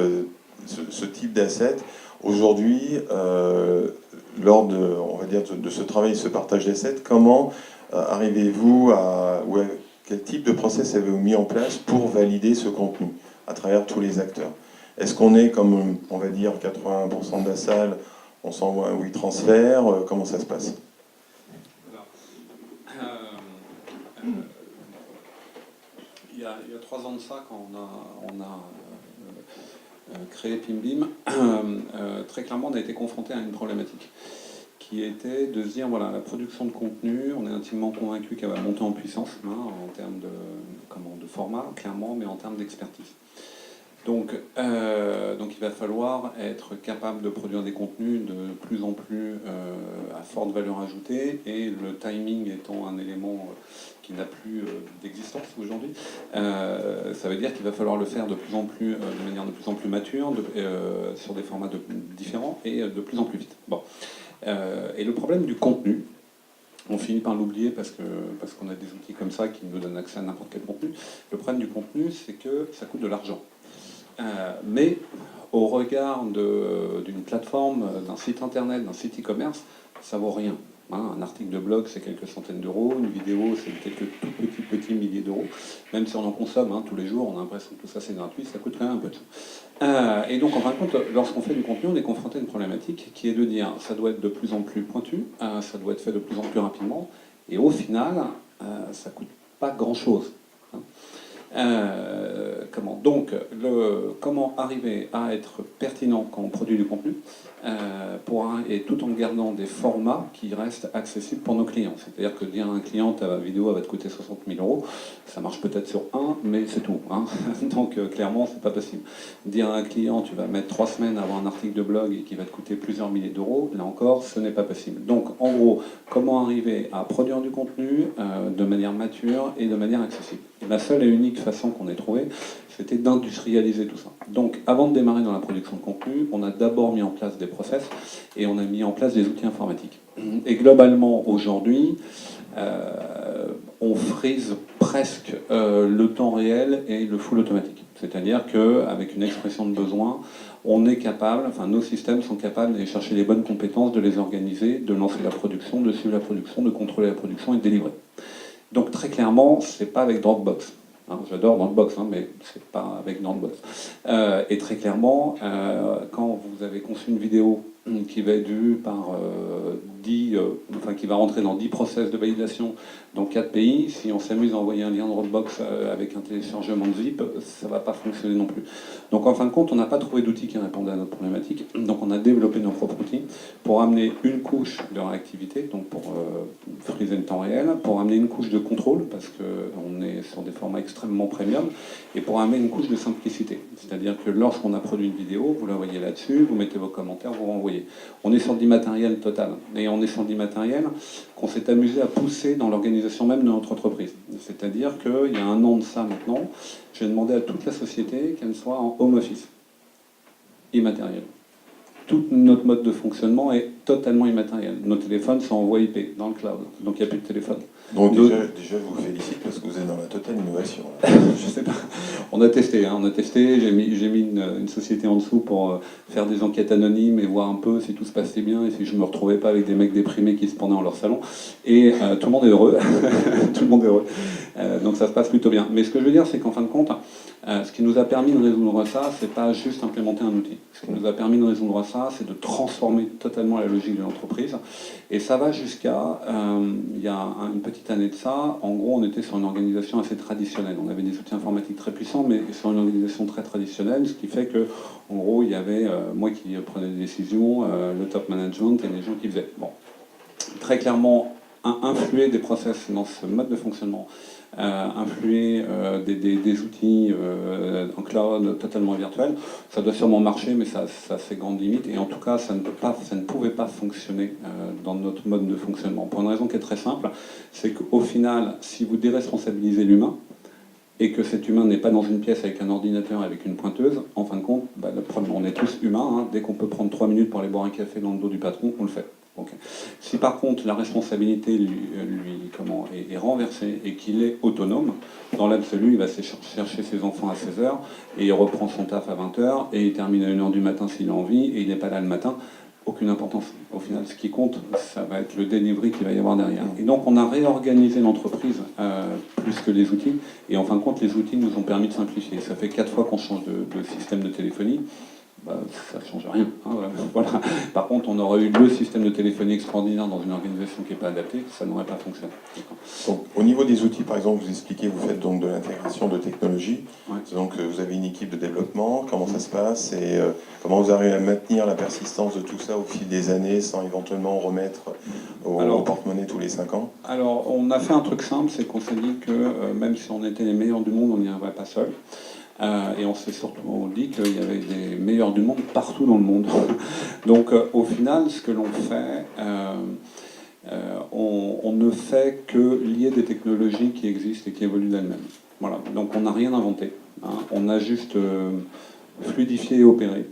A: ce type d'asset, aujourd'hui, lors de ce travail, ce partage d'assets, comment arrivez-vous quel type de process avez-vous mis en place pour valider ce contenu à travers tous les acteurs? Est-ce qu'on est comme, on va dire, 80% de la salle, on s'envoie un WeTransfer, comment ça se passe?
B: Il y a 3 ans de ça, quand on a créé PimBeam, très clairement on a été confronté à une problématique qui était de se dire, voilà, la production de contenu, on est intimement convaincu qu'elle va monter en puissance, en termes de format, clairement, mais en termes d'expertise. Donc il va falloir être capable de produire des contenus de plus en plus à forte valeur ajoutée, et le timing étant un élément qui n'a plus d'existence aujourd'hui, ça veut dire qu'il va falloir le faire de manière de plus en plus mature, sur des formats différents et de plus en plus vite. Bon. Et le problème du contenu, on finit par l'oublier parce qu'on a des outils comme ça qui nous donnent accès à n'importe quel contenu. Le problème du contenu, c'est que ça coûte de l'argent. Mais au regard d'une plateforme, d'un site internet, d'un site e-commerce, ça vaut rien. Un article de blog, c'est quelques centaines d'euros. Une vidéo, c'est quelques tout petits milliers d'euros. Même si on en consomme tous les jours, on a l'impression que tout ça c'est gratuit, ça coûte quand même un peu de temps. Et donc, en fin de compte, lorsqu'on fait du contenu, on est confronté à une problématique qui est de dire ça doit être de plus en plus pointu, ça doit être fait de plus en plus rapidement, et au final, ça coûte pas grand-chose. Comment arriver à être pertinent quand on produit du contenu, et tout en gardant des formats qui restent accessibles pour nos clients. C'est-à-dire que dire à un client ta vidéo va te coûter 60 000 euros, ça marche peut-être sur un, mais c'est tout. Donc clairement, c'est pas possible. Dire à un client tu vas mettre 3 semaines à avoir un article de blog et qui va te coûter plusieurs milliers d'euros, là encore, ce n'est pas possible. Donc en gros, comment arriver à produire du contenu de manière mature et de manière accessible. Et la seule et unique façon qu'on ait trouvée, c'était d'industrialiser tout ça. Donc, avant de démarrer dans la production de contenu, on a d'abord mis en place des process et on a mis en place des outils informatiques. Et globalement, aujourd'hui, on frise presque le temps réel et le full automatique. C'est-à-dire qu'avec une expression de besoin, on est capable, nos systèmes sont capables d'aller chercher les bonnes compétences, de les organiser, de lancer la production, de suivre la production, de contrôler la production et de délivrer. Donc très clairement, c'est pas avec Dropbox. J'adore Dropbox, mais c'est pas avec Dropbox. Et très clairement, quand vous avez conçu une vidéo qui va être vue par qui va rentrer dans 10 process de validation dans 4 pays, si on s'amuse à envoyer un lien Dropbox avec un téléchargement de zip, ça va pas fonctionner non plus. Donc en fin de compte, on n'a pas trouvé d'outils qui répondaient à notre problématique. Donc on a développé nos propres outils pour amener une couche de réactivité, donc pour friser le temps réel, pour amener une couche de contrôle, parce qu'on est sur des formats extrêmement premium, et pour amener une couche de simplicité. C'est-à-dire que lorsqu'on a produit une vidéo, vous l'envoyez là-dessus, vous mettez vos commentaires, vous renvoyez. On est sur l'immatériel total. Et on est sur l'immatériel qu'on s'est amusé à pousser dans l'organisation même de notre entreprise. C'est-à-dire qu'il y a un an de ça maintenant, j'ai demandé à toute la société qu'elle soit en home office. Immatériel. Tout notre mode de fonctionnement est totalement immatériel. Nos téléphones sont en voie IP, dans le cloud. Donc il n'y a plus de téléphone.
A: Donc déjà, je vous félicite parce que vous êtes dans la totale innovation.
B: Je sais pas. On a testé. J'ai mis une société en dessous pour faire des enquêtes anonymes et voir un peu si tout se passait bien et si je me retrouvais pas avec des mecs déprimés qui se pendaient dans leur salon. Et tout le monde est heureux. Tout le monde est heureux. Donc ça se passe plutôt bien. Mais ce que je veux dire, c'est qu'en fin de compte, ce qui nous a permis de résoudre ça, c'est pas juste implémenter un outil. Ce qui nous a permis de résoudre ça, c'est de transformer totalement la logique de l'entreprise. Et ça va jusqu'à, il y a une petite année de ça, en gros, on était sur une organisation assez traditionnelle. On avait des outils informatiques très puissants, mais sur une organisation très traditionnelle, ce qui fait que, en gros, il y avait moi qui prenais des décisions, le top management et les gens qui faisaient. Bon, très clairement, influer des process dans ce mode de fonctionnement, influer des outils en cloud totalement virtuel, ça doit sûrement marcher, mais ça a ses grandes limites, et en tout cas ça ne pouvait pas fonctionner dans notre mode de fonctionnement, pour une raison qui est très simple, c'est qu'au final, si vous déresponsabilisez l'humain, et que cet humain n'est pas dans une pièce avec un ordinateur, avec une pointeuse, en fin de compte, on est tous humains, dès qu'on peut prendre 3 minutes pour aller boire un café dans le dos du patron, on le fait. Okay. Si par contre la responsabilité est renversée et qu'il est autonome, dans l'absolu, il va chercher ses enfants à 16h et il reprend son taf à 20h et il termine à 1h du matin s'il a envie et il n'est pas là le matin. Aucune importance. Au final, ce qui compte, ça va être le delivery qu'il va y avoir derrière. Et donc, on a réorganisé l'entreprise plus que les outils. Et en fin de compte, les outils nous ont permis de simplifier. Ça fait 4 fois qu'on change de système de téléphonie. Ça ne change rien. Voilà. Par contre, on aurait eu le système de téléphonie extraordinaire dans une organisation qui n'est pas adaptée, ça n'aurait pas fonctionné.
A: Donc, au niveau des outils, par exemple, vous expliquez, vous faites donc de l'intégration de technologies.
B: Ouais.
A: Donc, vous avez une équipe de développement. Comment ça se passe et comment vous arrivez à maintenir la persistance de tout ça au fil des années sans éventuellement remettre au porte-monnaie tous les 5 ans?
B: Alors, on a fait un truc simple, c'est qu'on s'est dit que même si on était les meilleurs du monde, on n'y arriverait pas seul. Et on s'est surtout dit qu'il y avait des meilleurs du monde partout dans le monde. Donc, au final, ce que l'on fait, on ne fait que lier des technologies qui existent et qui évoluent d'elles-mêmes. Voilà. Donc, on n'a rien inventé. Hein. On a juste fluidifié et opéré.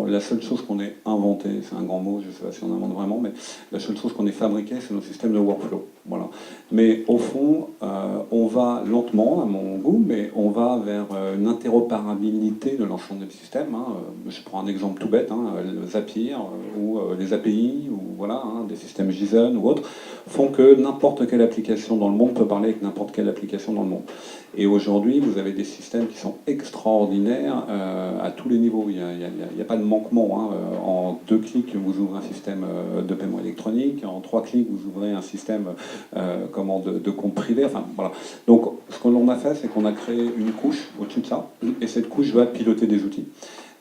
B: La seule chose qu'on ait inventé, c'est un grand mot, je ne sais pas si on invente vraiment, mais la seule chose qu'on ait fabriqué, c'est nos systèmes de workflow. Voilà. Mais au fond, on va lentement, à mon goût, mais on va vers une interopérabilité de l'ensemble des systèmes. Hein. Je prends un exemple tout bête, hein, le Zapier ou les API, ou voilà, hein, des systèmes JSON ou autres, font que n'importe quelle application dans le monde peut parler avec n'importe quelle application dans le monde. Et aujourd'hui, vous avez des systèmes qui sont extraordinaires à tous les niveaux. Il n'y a pas de manquement. Hein. En 2 clics, vous ouvrez un système de paiement électronique. En 3 clics, vous ouvrez un système de compte privé. Enfin, voilà. Donc, ce que l'on a fait, c'est qu'on a créé une couche au-dessus de ça. Et cette couche va piloter des outils.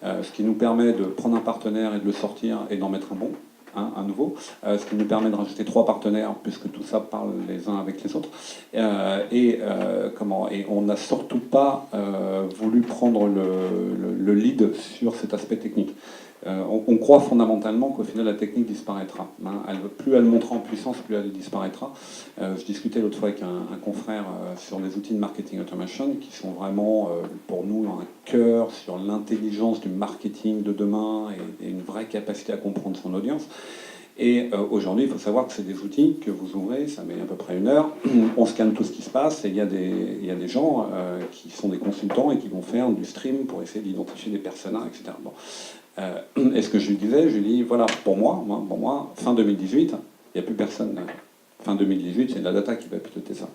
B: Ce qui nous permet de prendre un partenaire et de le sortir et d'en mettre un bon. Un nouveau, ce qui nous permet de rajouter 3 partenaires, puisque tout ça parle les uns avec les autres. Et on n'a surtout pas voulu prendre le lead sur cet aspect technique. On croit fondamentalement qu'au final la technique disparaîtra. Hein. Plus elle montera en puissance, plus elle disparaîtra. Je discutais l'autre fois avec un confrère sur les outils de marketing automation qui sont vraiment pour nous un cœur sur l'intelligence du marketing de demain et une vraie capacité à comprendre son audience. Et aujourd'hui, il faut savoir que c'est des outils que vous ouvrez, ça met à peu près 1 heure, on scanne tout ce qui se passe, et il y a des gens qui sont des consultants et qui vont faire du stream pour essayer d'identifier des personas, etc. Bon. Et ce que je lui disais, je lui dis, voilà, pour moi, fin 2018, il n'y a plus personne. Fin 2018, c'est la data qui va piloter ça.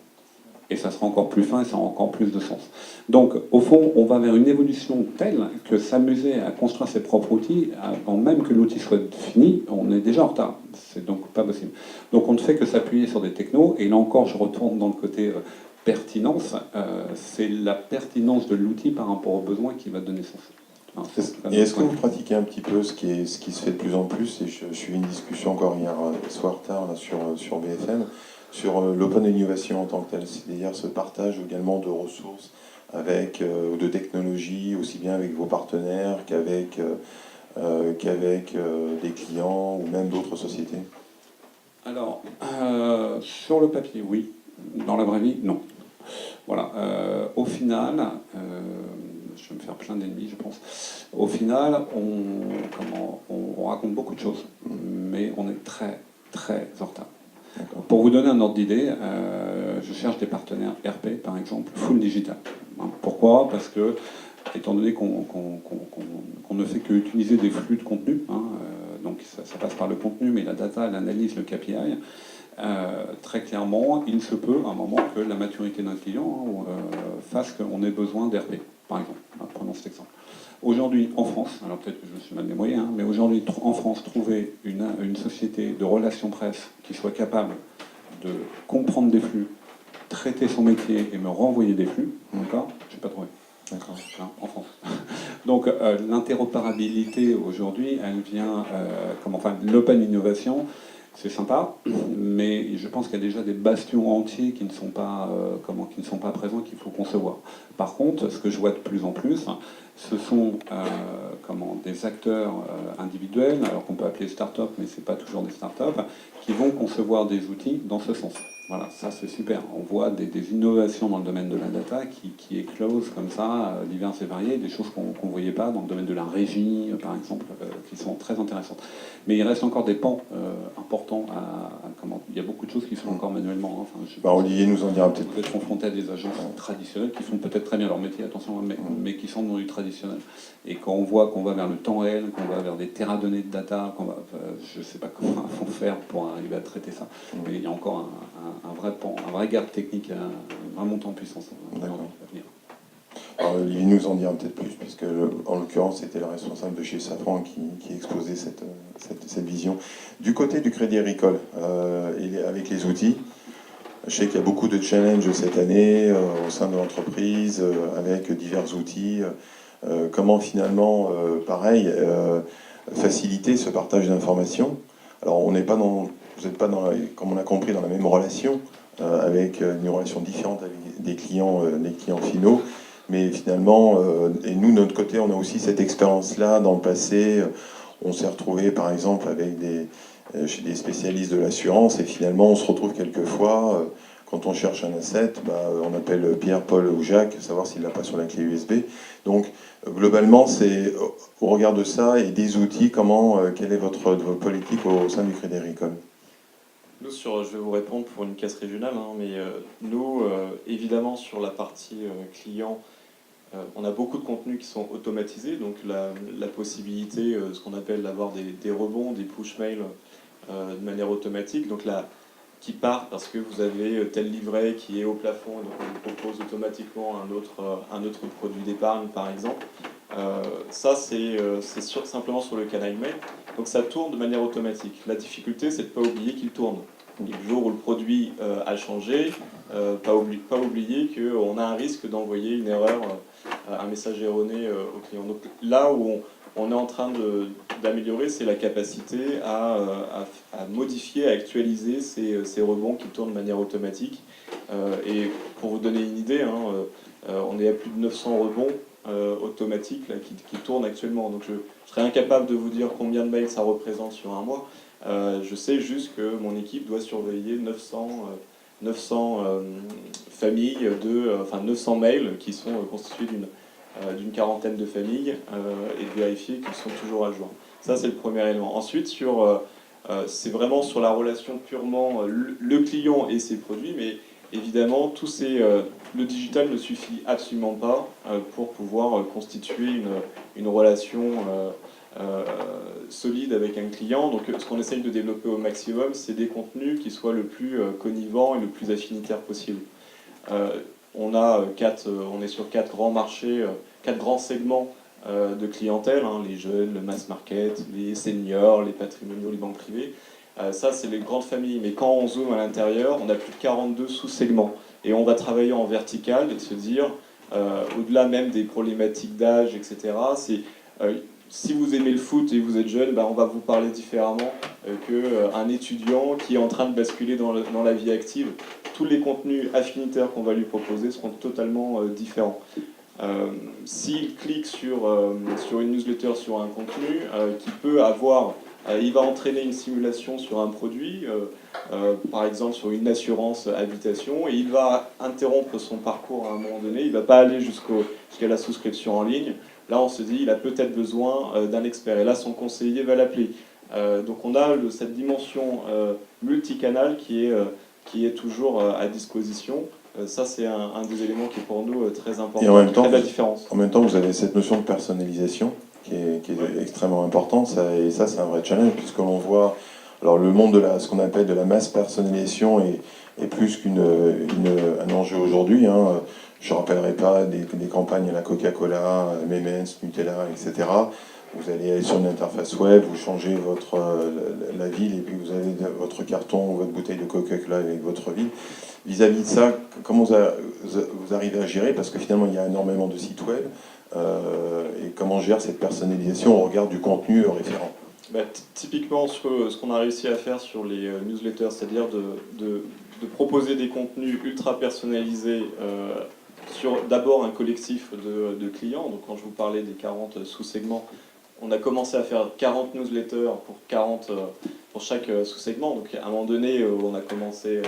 B: Et ça sera encore plus fin et ça aura encore plus de sens. Donc, au fond, on va vers une évolution telle que s'amuser à construire ses propres outils, avant même que l'outil soit fini, on est déjà en retard. C'est donc pas possible. Donc, on ne fait que s'appuyer sur des technos. Et là encore, je retourne dans le côté pertinence. C'est la pertinence de l'outil par rapport aux besoins qui va donner sens.
A: Et est-ce que vous pratiquez un petit peu ce qui se fait de plus en plus, et je suis une discussion encore hier soir tard là, sur BFM, sur l'open innovation en tant que tel, c'est-à-dire ce partage également de ressources avec, de technologies, aussi bien avec vos partenaires qu'avec des clients ou même d'autres sociétés?
B: Alors, sur le papier, oui. Dans la vraie vie, non. Voilà. Au final, je vais me faire plein d'ennemis, je pense. Au final, on raconte beaucoup de choses, mais on est très, très en retard. Pour vous donner un ordre d'idée, je cherche des partenaires RP, par exemple, full digital. Pourquoi? Parce que, étant donné qu'on ne fait que utiliser des flux de contenu, donc ça passe par le contenu, mais la data, l'analyse, le KPI, très clairement, il se peut à un moment que la maturité d'un client fasse qu'on ait besoin d'RP, par exemple. Prenons cet exemple. Aujourd'hui, en France, alors peut-être que je me suis mal débrouillé, mais aujourd'hui, en France, trouver une société de relations presse qui soit capable de comprendre des flux, traiter son métier et me renvoyer des flux, d'accord, je n'ai pas trouvé. D'accord. En France. Donc l'interopérabilité aujourd'hui, elle vient, l'open innovation, c'est sympa, mais je pense qu'il y a déjà des bastions entiers qui ne sont pas, présents, qu'il faut concevoir. Par contre, ce que je vois de plus en plus, ce sont des acteurs individuels, alors qu'on peut appeler start-up, mais ce n'est pas toujours des start-up, qui vont concevoir des outils dans ce sens. Voilà, ça c'est super. On voit des innovations dans le domaine de la data qui éclosent comme ça, diverses et variées, des choses qu'on ne voyait pas dans le domaine de la régie, par exemple, qui sont très intéressantes. Mais il reste encore des pans importants il y a beaucoup de choses qui sont encore manuellement.
A: Olivier nous en dira peut-être.
B: Vous êtes confronté à des agences traditionnelles qui font peut-être très bien leur métier, attention, mais qui sont dans du traditionnel. Et quand on voit qu'on va vers le temps réel, qu'on va vers des terradonnées de data, je ne sais pas comment ils vont faire pour arriver à traiter ça, mais il y a encore un vrai gap technique, un vrai montant en puissance à venir.
A: Alors, Olivier nous en dira peut-être plus, puisque en l'occurrence c'était le responsable de chez Safran qui exposait cette vision. Du côté du Crédit Agricole, et avec les outils, Je sais qu'il y a beaucoup de challenges cette année au sein de l'entreprise avec divers outils. Comment finalement, pareil, faciliter ce partage d'informations. Alors on n'est pas dans, vous n'êtes pas dans, comme on a compris, dans la même relation avec une relation différente avec des clients finaux. Mais finalement, et nous, de notre côté, on a aussi cette expérience-là dans le passé. On s'est retrouvé, par exemple, avec chez des spécialistes de l'assurance, et finalement, on se retrouve quelquefois, quand on cherche un asset, on appelle Pierre, Paul ou Jacques, savoir s'il l'a pas sur la clé USB. Donc, globalement, c'est au regard de ça et des outils, quelle est votre politique au sein du Crédit Agricole?
C: Nous, je vais vous répondre pour une caisse régionale, hein, mais nous, évidemment, sur la partie client, on a beaucoup de contenus qui sont automatisés, donc la possibilité, ce qu'on appelle d'avoir des rebonds, des push mails de manière automatique, donc là, qui part parce que vous avez tel livret qui est au plafond, et donc on vous propose automatiquement un autre produit d'épargne, par exemple. Ça, c'est simplement sur le canal mail, donc ça tourne de manière automatique. La difficulté, c'est de ne pas oublier qu'il tourne. Et le jour où le produit a changé, pas oublier qu'on a un risque d'envoyer une erreur, un message erroné au client. Donc là où on est en train d'améliorer, c'est la capacité à modifier, à actualiser ces rebonds qui tournent de manière automatique. Et pour vous donner une idée, on est à plus de 900 rebonds automatiques là, qui tournent actuellement. Donc je serais incapable de vous dire combien de mails ça représente sur un mois. Je sais juste que mon équipe doit surveiller 900 familles, 900 mails qui sont constitués d'une quarantaine de familles et de vérifier qu'ils sont toujours à jour. Ça, c'est le premier élément. Ensuite, c'est vraiment sur la relation purement le client et ses produits, mais évidemment, le digital ne suffit absolument pas pour pouvoir constituer une relation solide avec un client. Donc ce qu'on essaye de développer au maximum, c'est des contenus qui soient le plus connivants et le plus affinitaires possible. On est sur 4 grands marchés, 4 grands segments de clientèle, les jeunes, le mass market, les seniors, les patrimoniaux, les banques privées. Ça, c'est les grandes familles. Mais quand on zoome à l'intérieur, on a plus de 42 sous-segments. Et on va travailler en vertical et de se dire, au-delà même des problématiques d'âge, etc., si vous aimez le foot et vous êtes jeune, on va vous parler différemment qu'un étudiant qui est en train de basculer dans la vie active. Tous les contenus affinitaires qu'on va lui proposer seront totalement différents. S'il clique sur une newsletter, sur un contenu qui peut avoir, il va entraîner une simulation sur un produit, par exemple sur une assurance habitation, et il va interrompre son parcours à un moment donné, il ne va pas aller jusqu'à la souscription en ligne. Là, on se dit, il a peut-être besoin d'un expert, et là, son conseiller va l'appeler. Donc on a cette dimension multicanal qui est toujours à disposition. Ça, c'est un des éléments qui est pour nous très important.
A: Et en même temps,
C: fait la différence.
A: En même temps, vous avez cette notion de personnalisation qui est extrêmement importante. Et ça, c'est un vrai challenge, puisque l'on voit... Alors le monde de ce qu'on appelle de la masse personnalisation est plus qu'un enjeu aujourd'hui. Je ne rappellerai pas des campagnes à la Coca-Cola, M&M's, Nutella, etc. Vous allez aller sur une interface web, vous changez la ville, et puis vous avez votre carton ou votre bouteille de Coca-Cola avec votre ville. Vis-à-vis de ça, comment vous arrivez à gérer? Parce que finalement, il y a énormément de sites web. Et comment gère cette personnalisation au regard du contenu référent?
C: Typiquement, ce qu'on a réussi à faire sur les newsletters, c'est-à-dire de proposer des contenus ultra personnalisés sur d'abord un collectif de clients. Donc quand je vous parlais des 40 sous-segments, on a commencé à faire 40 newsletters pour chaque sous-segment. Donc à un moment donné, on a commencé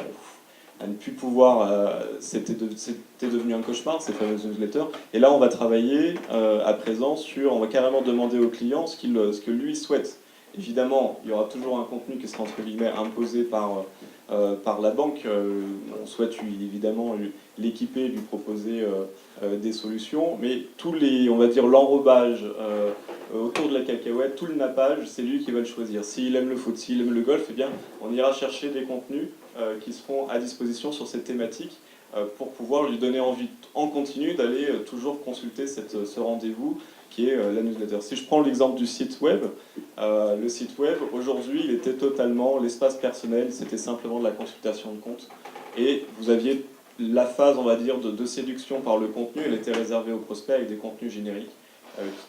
C: à ne plus pouvoir... C'était devenu un cauchemar, ces fameuses newsletters. Et là, on va travailler à présent on va carrément demander au client ce que lui souhaite. Évidemment, il y aura toujours un contenu qui sera entre guillemets imposé par la banque. On souhaite évidemment l'équiper, lui proposer des solutions, mais on va dire l'enrobage autour de la cacahuète, tout le nappage, c'est lui qui va le choisir. S'il aime le foot, s'il aime le golf, eh bien, on ira chercher des contenus qui seront à disposition sur cette thématique pour pouvoir lui donner envie en continu d'aller toujours consulter ce rendez-vous qui est la newsletter. Si je prends l'exemple du site web, le site web, aujourd'hui, il était totalement l'espace personnel, c'était simplement de la consultation de compte. et vous aviez la phase, on va dire, de séduction par le contenu, elle était réservée aux prospects avec des contenus génériques,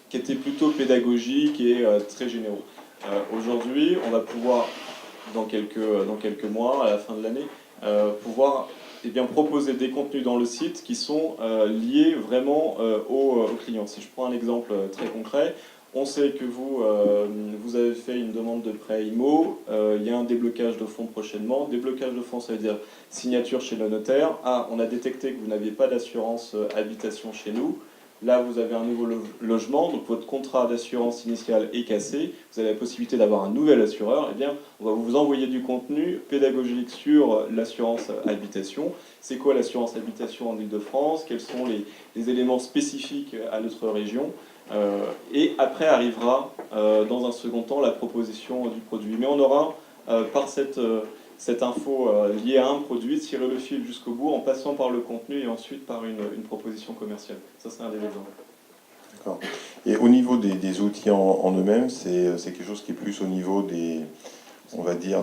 C: qui étaient plutôt pédagogiques et très généraux. Aujourd'hui, on va pouvoir, dans quelques mois, à la fin de l'année, pouvoir proposer des contenus dans le site qui sont liés vraiment aux clients. Si je prends un exemple très concret, on sait que vous avez fait une demande de prêt IMO, il y a un déblocage de fonds prochainement. Déblocage de fonds, ça veut dire signature chez le notaire. Ah, on a détecté que vous n'aviez pas d'assurance habitation chez nous. Là, vous avez un nouveau logement, donc votre contrat d'assurance initiale est cassé. Vous avez la possibilité d'avoir un nouvel assureur. Eh bien, on va vous envoyer du contenu pédagogique sur l'assurance habitation. C'est quoi l'assurance habitation en Ile-de-France? Quels sont les éléments spécifiques à notre région? Et après arrivera, dans un second temps, la proposition du produit. Mais on aura, par cette info liée à un produit, tirer le fil jusqu'au bout en passant par le contenu et ensuite par une proposition commerciale. Ça, c'est un des exemples.
A: D'accord. Et au niveau des outils en eux-mêmes, c'est quelque chose qui est plus au niveau des, on va dire,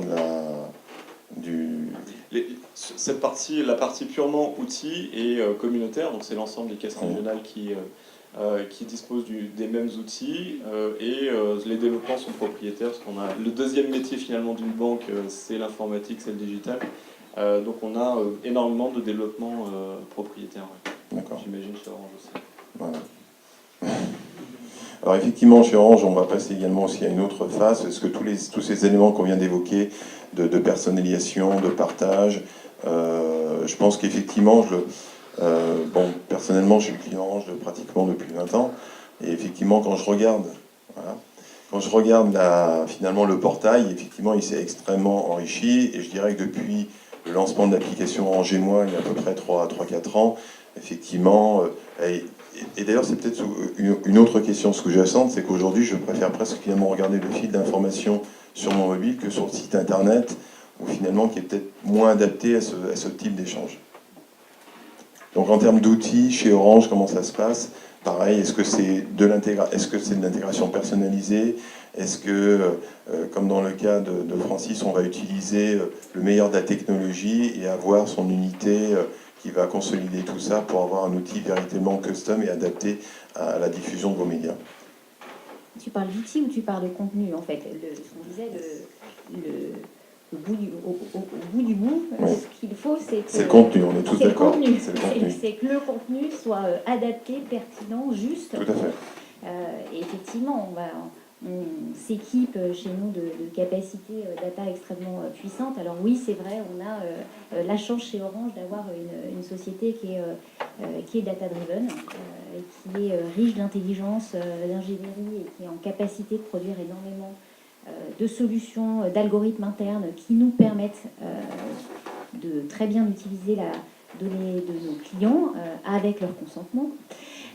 C: cette partie, la partie purement outils et communautaire, donc c'est l'ensemble des caisses régionales qui disposent des mêmes outils et les développements sont propriétaires parce qu'on a le deuxième métier finalement d'une banque, c'est l'informatique, c'est le digital. Donc on a énormément de développement propriétaire.
A: D'accord.
C: J'imagine chez Orange aussi.
A: Voilà. Alors effectivement, chez Orange, on va passer également aussi à une autre phase, parce que tous ces éléments qu'on vient d'évoquer, de personnalisation, de partage, je pense qu'effectivement, personnellement, je suis client Orange pratiquement depuis 20 ans, et effectivement, quand je regarde finalement le portail, effectivement, il s'est extrêmement enrichi, et je dirais que depuis le lancement de l'application Orange et moi, il y a à peu près 3-4 ans, effectivement, et d'ailleurs, c'est peut-être une autre question. Ce que j'assente, c'est qu'aujourd'hui, je préfère presque finalement regarder le fil d'information sur mon mobile que sur le site internet, ou finalement qui est peut-être moins adapté à ce type d'échange. Donc en termes d'outils, chez Orange, comment ça se passe? Pareil, est-ce que c'est de l'intégration personnalisée? Est-ce que, comme dans le cas de Francis, on va utiliser le meilleur de la technologie et avoir son unité qui va consolider tout ça pour avoir un outil véritablement custom et adapté à la diffusion de vos médias?
D: Tu parles d'outils ou tu parles de contenu, en fait? On disait au bout du bout,
A: oui.
D: Ce qu'il faut, c'est que...
A: C'est le contenu, on est tous d'accord.
D: C'est que le contenu soit adapté, pertinent, juste.
A: Tout à fait.
D: Et effectivement, on s'équipe chez nous de capacités data extrêmement puissantes. Alors oui, c'est vrai, on a la chance chez Orange d'avoir une société qui est data-driven, qui est riche d'intelligence, d'ingénierie et qui est en capacité de produire énormément de solutions, d'algorithmes internes qui nous permettent de très bien utiliser la donnée de nos clients avec leur consentement.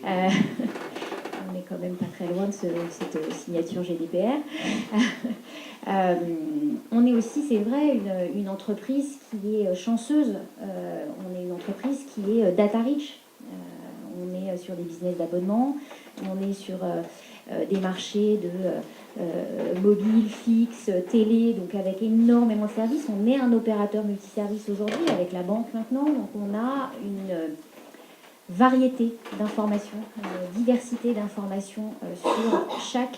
D: On n'est quand même pas très loin de cette signature GDPR. On est aussi, c'est vrai, une entreprise qui est chanceuse. On est une entreprise qui est data rich. On est sur des business d'abonnement. On est sur des marchés de mobile, fixe, télé, donc avec énormément de services. On est un opérateur multiservice aujourd'hui avec la banque maintenant. Donc on a une variété d'informations, une diversité d'informations sur chaque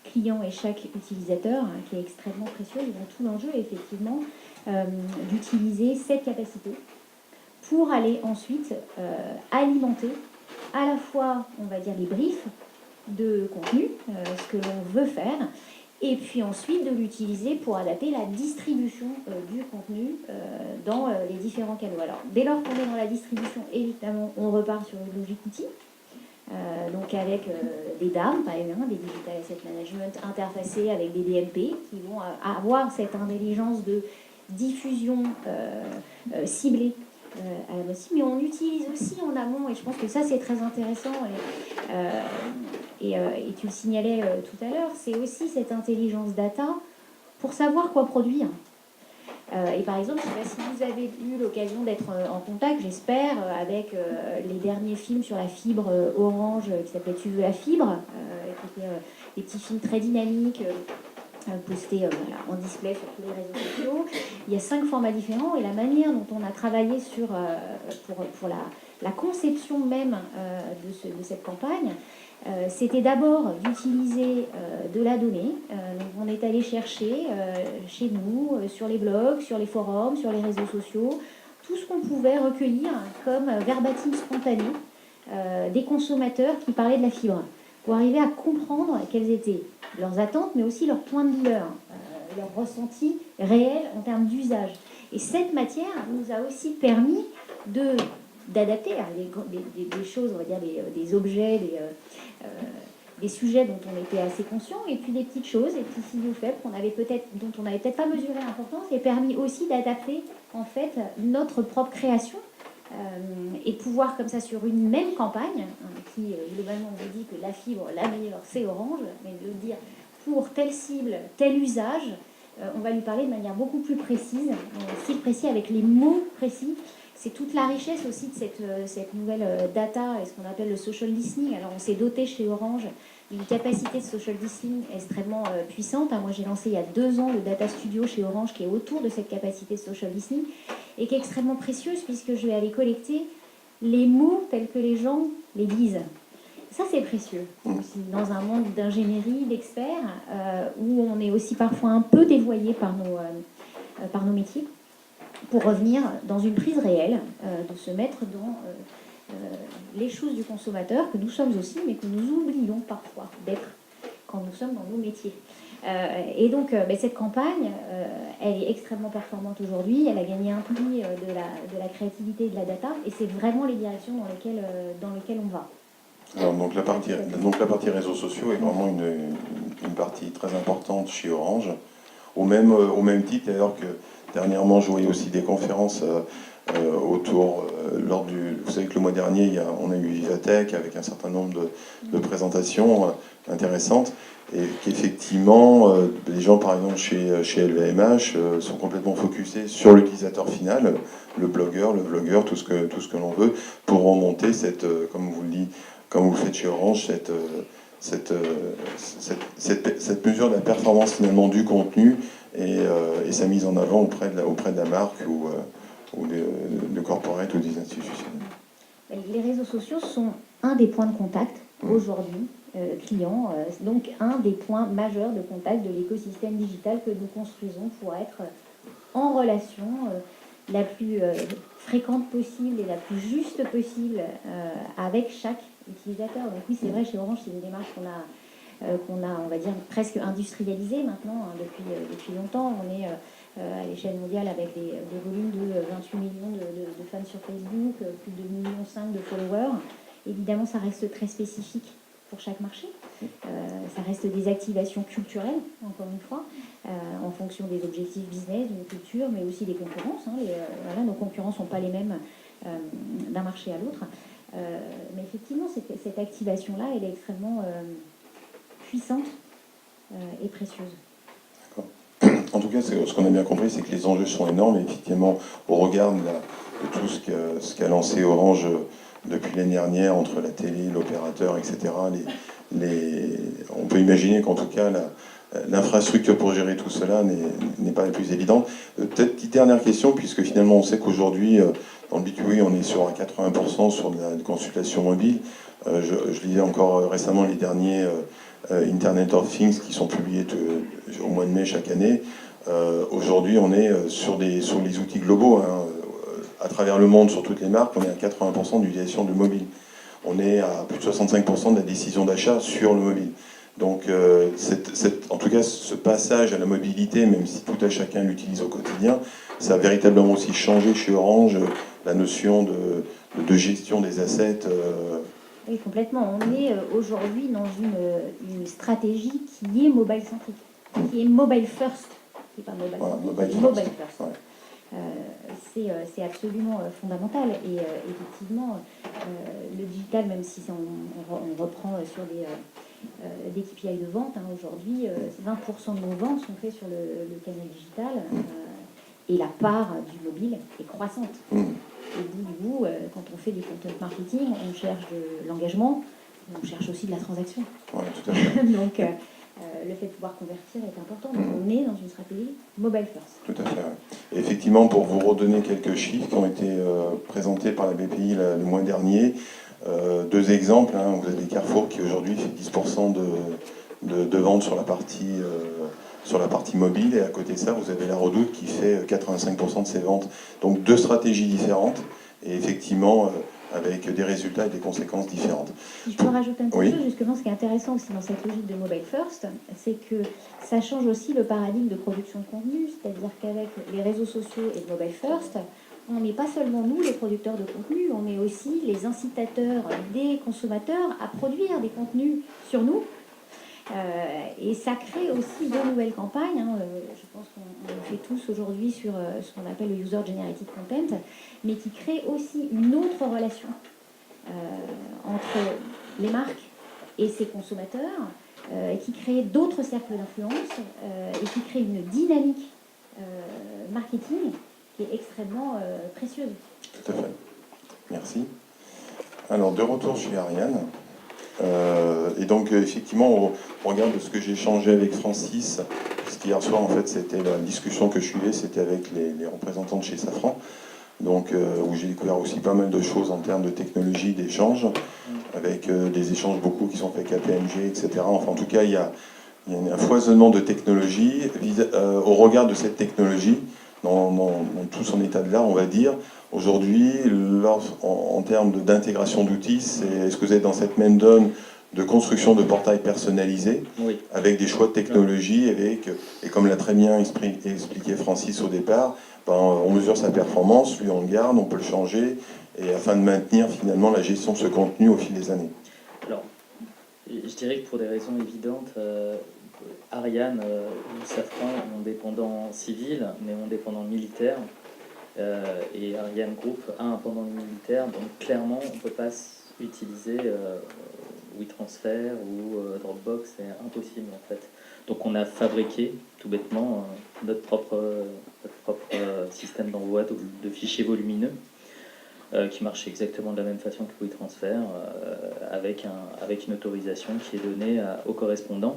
D: client et chaque utilisateur, qui est extrêmement précieux. Et donc tout l'enjeu est effectivement d'utiliser cette capacité pour aller ensuite alimenter à la fois, on va dire, les briefs de contenu, ce que l'on veut faire, et puis ensuite de l'utiliser pour adapter la distribution du contenu dans les différents canaux. Alors, dès lors qu'on est dans la distribution, évidemment, on repart sur une logique outil, donc avec des DAM, par exemple, des Digital Asset Management interfacés avec des DMP, qui vont avoir cette intelligence de diffusion ciblée à la moitié, mais on utilise aussi en amont, et je pense que ça c'est très intéressant, et tu le signalais tout à l'heure, c'est aussi cette intelligence data pour savoir quoi produire. Et par exemple, je ne sais pas si vous avez eu l'occasion d'être en contact, j'espère, avec les derniers films sur la fibre Orange qui s'appelait Tu veux la fibre, qui étaient des petits films très dynamiques postés voilà, en display sur tous les réseaux sociaux. Il y a 5 formats différents et la manière dont on a travaillé pour la conception même de cette campagne, c'était d'abord d'utiliser de la donnée. Donc on est allé chercher chez nous, sur les blogs, sur les forums, sur les réseaux sociaux, tout ce qu'on pouvait recueillir comme verbatim spontané des consommateurs qui parlaient de la fibre, pour arriver à comprendre quelles étaient leurs attentes, mais aussi leurs points de douleur, leurs ressentis réels en termes d'usage. Et cette matière nous a aussi permis d'adapter des choses, on va dire des objets, des sujets dont on était assez conscient, et puis des petites choses, des petits signaux faibles dont on n'avait peut-être pas mesuré l'importance, et permis aussi d'adapter en fait notre propre création. Et de pouvoir comme ça sur une même campagne, qui globalement on vous dit que la fibre, la meilleure, c'est Orange, mais de dire pour telle cible, tel usage, on va lui parler de manière beaucoup plus précise, style précis avec les mots précis. C'est toute la richesse aussi de cette nouvelle data et ce qu'on appelle le social listening. Alors on s'est doté chez Orange d'une capacité de social listening extrêmement puissante. Moi j'ai lancé il y a 2 ans le Data Studio chez Orange qui est autour de cette capacité de social listening et qui est extrêmement précieuse puisque je vais aller collecter les mots tels que les gens les disent. Ça c'est précieux. Aussi, dans un monde d'ingénierie, d'experts, où on est aussi parfois un peu dévoyé par nos métiers, pour revenir dans une prise réelle, de se mettre dans les choses du consommateur, que nous sommes aussi, mais que nous oublions parfois d'être quand nous sommes dans nos métiers. Et donc, cette campagne, elle est extrêmement performante aujourd'hui. Elle a gagné un prix de la créativité et de la data, et c'est vraiment les directions dans lesquelles on va.
A: Alors, donc la partie réseaux sociaux est vraiment une partie très importante chez Orange, au même titre d'ailleurs que dernièrement je voyais aussi des conférences autour, vous savez que le mois dernier on a eu Vivatech avec un certain nombre de présentations intéressantes, et qu'effectivement les gens par exemple chez LVMH sont complètement focusés sur l'utilisateur final, le blogueur, tout ce que l'on veut, pour remonter comme vous le faites chez Orange, cette mesure de la performance finalement du contenu et sa mise en avant auprès de la marque ou de corporate ou des institutionnels.
D: Les réseaux sociaux sont un des points de contact aujourd'hui, clients, donc un des points majeurs de contact de l'écosystème digital que nous construisons pour être en relation la plus fréquente possible et la plus juste possible avec chaque utilisateur. Donc oui, c'est vrai, chez Orange, c'est une démarche qu'on a, on va dire, presque industrialisée maintenant, depuis longtemps. On est à l'échelle mondiale avec des volumes de 28 millions de fans sur Facebook, plus de 1,5 million de followers. Évidemment, ça reste très spécifique pour chaque marché. Ça reste des activations culturelles, encore une fois, en fonction des objectifs business, d'une culture, mais aussi des concurrences. Nos concurrents ne sont pas les mêmes d'un marché à l'autre. Mais effectivement, cette activation-là, elle est extrêmement puissante et précieuse.
A: D'accord. En tout cas, ce qu'on a bien compris, c'est que les enjeux sont énormes. Et effectivement, au regard de tout ce qu'a lancé Orange depuis l'année dernière, entre la télé, l'opérateur, etc., on peut imaginer qu'en tout cas, l'infrastructure pour gérer tout cela n'est pas la plus évidente. Peut-être petite dernière question, puisque finalement on sait qu'aujourd'hui, dans le B2B, on est sur 80% sur de la consultation mobile. Je lisais encore récemment les derniers Internet of Things qui sont publiés au mois de mai chaque année. Aujourd'hui, on est sur les outils globaux. À travers le monde, sur toutes les marques, on est à 80% d'utilisation du mobile. On est à plus de 65% de la décision d'achat sur le mobile. Donc, en tout cas, ce passage à la mobilité, même si tout à chacun l'utilise au quotidien, ça a véritablement aussi changé chez Orange la notion de gestion des assets.
D: Oui, complètement. On est aujourd'hui dans une stratégie qui est mobile-centrique, qui est mobile-first. Qui n'est pas mobile-centrique,
A: Mobile
D: first. Ouais. C'est absolument fondamental. Et effectivement, le digital, même si on reprend sur des KPI de vente, aujourd'hui, 20% de nos ventes sont faites sur le canal digital. Et la part du mobile est croissante. Au bout du bout, quand on fait du content marketing, on cherche de l'engagement, on cherche aussi de la transaction.
A: Ouais, tout à fait.
D: Donc le fait de pouvoir convertir est important. Donc on est dans une stratégie mobile first.
A: Tout à fait. Ouais. Et effectivement, pour vous redonner quelques chiffres qui ont été présentés par la BPI le mois dernier, deux exemples. Hein. Vous avez Carrefour qui aujourd'hui fait 10% de ventes sur la partie mobile, et à côté de ça, vous avez la Redoute qui fait 85% de ses ventes. Donc deux stratégies différentes, et effectivement avec des résultats et des conséquences différentes.
D: Si je peux rajouter un petit
A: Oui.
D: chose, justement, ce qui est intéressant aussi dans cette logique de mobile first, c'est que ça change aussi le paradigme de production de contenu, c'est-à-dire qu'avec les réseaux sociaux et le mobile first, on n'est pas seulement nous les producteurs de contenu, on est aussi les incitateurs des consommateurs à produire des contenus sur nous. Et ça crée aussi de nouvelles campagnes. Hein. Je pense qu'on le fait tous aujourd'hui sur ce qu'on appelle le user generated content, mais qui crée aussi une autre relation entre les marques et ses consommateurs, qui crée d'autres cercles d'influence et qui crée une dynamique marketing qui est extrêmement précieuse.
A: Tout à fait. Merci. Alors, de retour chez Ariane. Et donc, effectivement, on regarde ce que j'ai échangé avec Francis, puisqu'hier soir, en fait, c'était la discussion que je suivais, c'était avec les représentants de chez Safran, donc, où j'ai découvert aussi pas mal de choses en termes de technologie, d'échange, avec des échanges beaucoup qui sont faits avec KPMG, etc. Enfin, en tout cas, il y a un foisonnement de technologies. Au regard de cette technologie, dans tout son état de l'art, on va dire, aujourd'hui, en termes d'intégration d'outils, est-ce que vous êtes dans cette même donne de construction de portails personnalisés,
E: Oui.
A: avec des choix de technologie, et comme l'a très bien expliqué Francis au départ, on mesure sa performance, lui on le garde, on peut le changer, et afin de maintenir finalement la gestion de ce contenu au fil des années.
E: Alors, je dirais que pour des raisons évidentes, Ariane ou Safran ont dépendant civil, mais ont dépendant militaire. Et Ariane Group a un pendant militaire, donc clairement on ne peut pas utiliser WeTransfer ou Dropbox, c'est impossible en fait. Donc on a fabriqué tout bêtement notre propre système d'envoi de fichiers volumineux qui marche exactement de la même façon que WeTransfer, avec une autorisation qui est donnée au correspondant.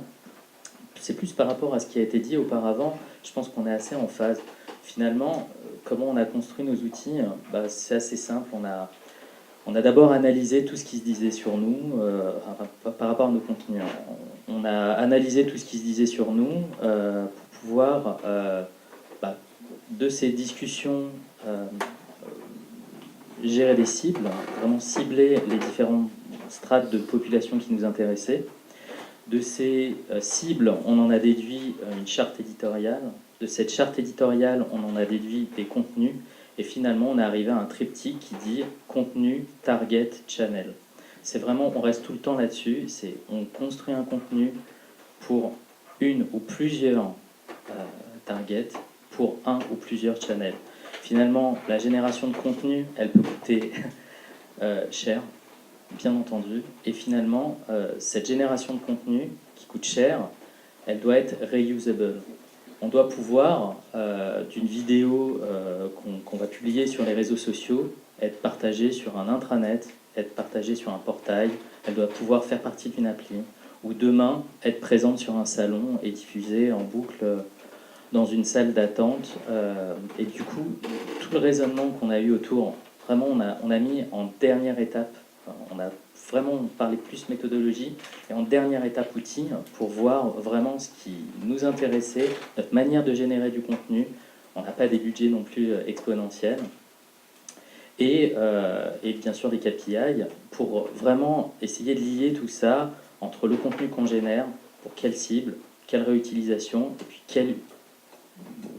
E: C'est plus par rapport à ce qui a été dit auparavant, je pense qu'on est assez en phase. Finalement, comment on a construit nos outils, c'est assez simple. On a d'abord analysé tout ce qui se disait sur nous par rapport à nos contenus. On a analysé tout ce qui se disait sur nous pour pouvoir, de ces discussions, gérer des cibles, vraiment cibler les différentes strates de population qui nous intéressaient. De ces cibles, on en a déduit une charte éditoriale. De cette charte éditoriale, on en a déduit des contenus. Et finalement, on est arrivé à un triptyque qui dit contenu, target, channel. C'est vraiment, on reste tout le temps là-dessus. On construit un contenu pour une ou plusieurs targets, pour un ou plusieurs channels. Finalement, la génération de contenu, elle peut coûter cher, bien entendu. Et finalement, cette génération de contenu qui coûte cher, elle doit être reusable. On doit pouvoir, d'une vidéo qu'on va publier sur les réseaux sociaux, être partagée sur un intranet, être partagée sur un portail, elle doit pouvoir faire partie d'une appli, ou demain, être présente sur un salon et diffusée en boucle dans une salle d'attente. Et du coup, tout le raisonnement qu'on a eu autour, vraiment, on a mis en dernière étape, on a vraiment parlé plus méthodologie, et en dernière étape outils, pour voir vraiment ce qui nous intéressait, notre manière de générer du contenu. On n'a pas des budgets non plus exponentiels. Et bien sûr des KPI, pour vraiment essayer de lier tout ça entre le contenu qu'on génère, pour quelle cible, quelle réutilisation, et puis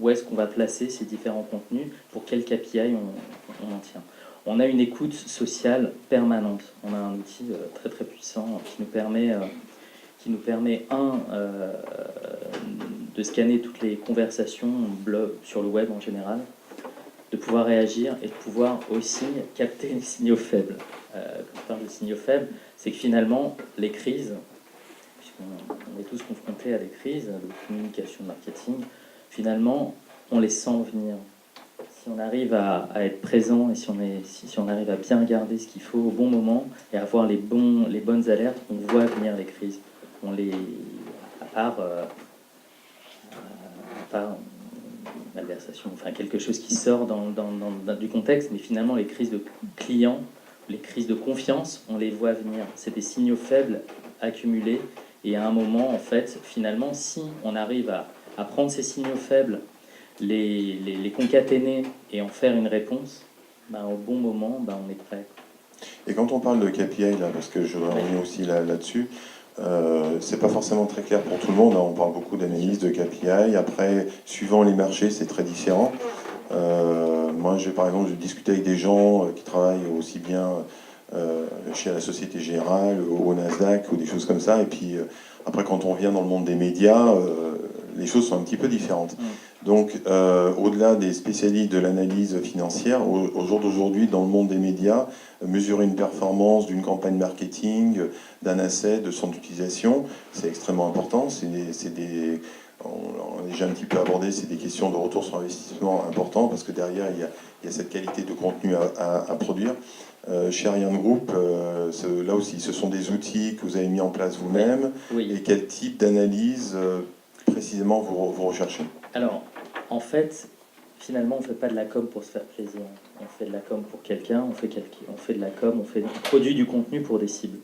E: où est-ce qu'on va placer ces différents contenus, pour quel KPI on en tient. On a une écoute sociale permanente. On a un outil très très puissant qui nous permet, de scanner toutes les conversations sur le web en général, de pouvoir réagir et de pouvoir aussi capter les signaux faibles. Quand je parle de signaux faibles, c'est que finalement, les crises, puisqu'on est tous confrontés à des crises de communication, de marketing, finalement, on les sent venir. Si on arrive à être présent et si on arrive à bien regarder ce qu'il faut au bon moment et avoir les bonnes alertes, on voit venir les crises. par malversation, enfin quelque chose qui sort du contexte, mais finalement les crises de clients, les crises de confiance, on les voit venir. C'est des signaux faibles accumulés, et à un moment, en fait, finalement, si on arrive à prendre ces signaux faibles, les concaténer et en faire une réponse, au bon moment, on est prêt.
A: Et quand on parle de KPI, là, parce que je voudrais revenir aussi là-dessus, c'est pas forcément très clair pour tout le monde, hein. On parle beaucoup d'analyse, de KPI. Après, suivant les marchés, c'est très différent. Moi, par exemple, j'ai discuté avec des gens qui travaillent aussi bien chez la Société Générale, au Nasdaq, ou des choses comme ça. Et puis, après, quand on vient dans le monde des médias, les choses sont un petit peu différentes. Donc, au-delà des spécialistes de l'analyse financière, au jour d'aujourd'hui, dans le monde des médias, mesurer une performance d'une campagne marketing, d'un asset, de son utilisation, c'est extrêmement important. On a déjà un petit peu abordé, c'est des questions de retour sur investissement important, parce que derrière, il y a cette qualité de contenu à produire. Chez Ariane Group, là aussi, ce sont des outils que vous avez mis en place vous-même.
E: Oui.
A: Et quel type d'analyse précisément vous recherchez?
E: Alors, en fait, finalement, on ne fait pas de la com pour se faire plaisir. On fait de la com pour quelqu'un, on fait de la com, on produit du contenu pour des cibles.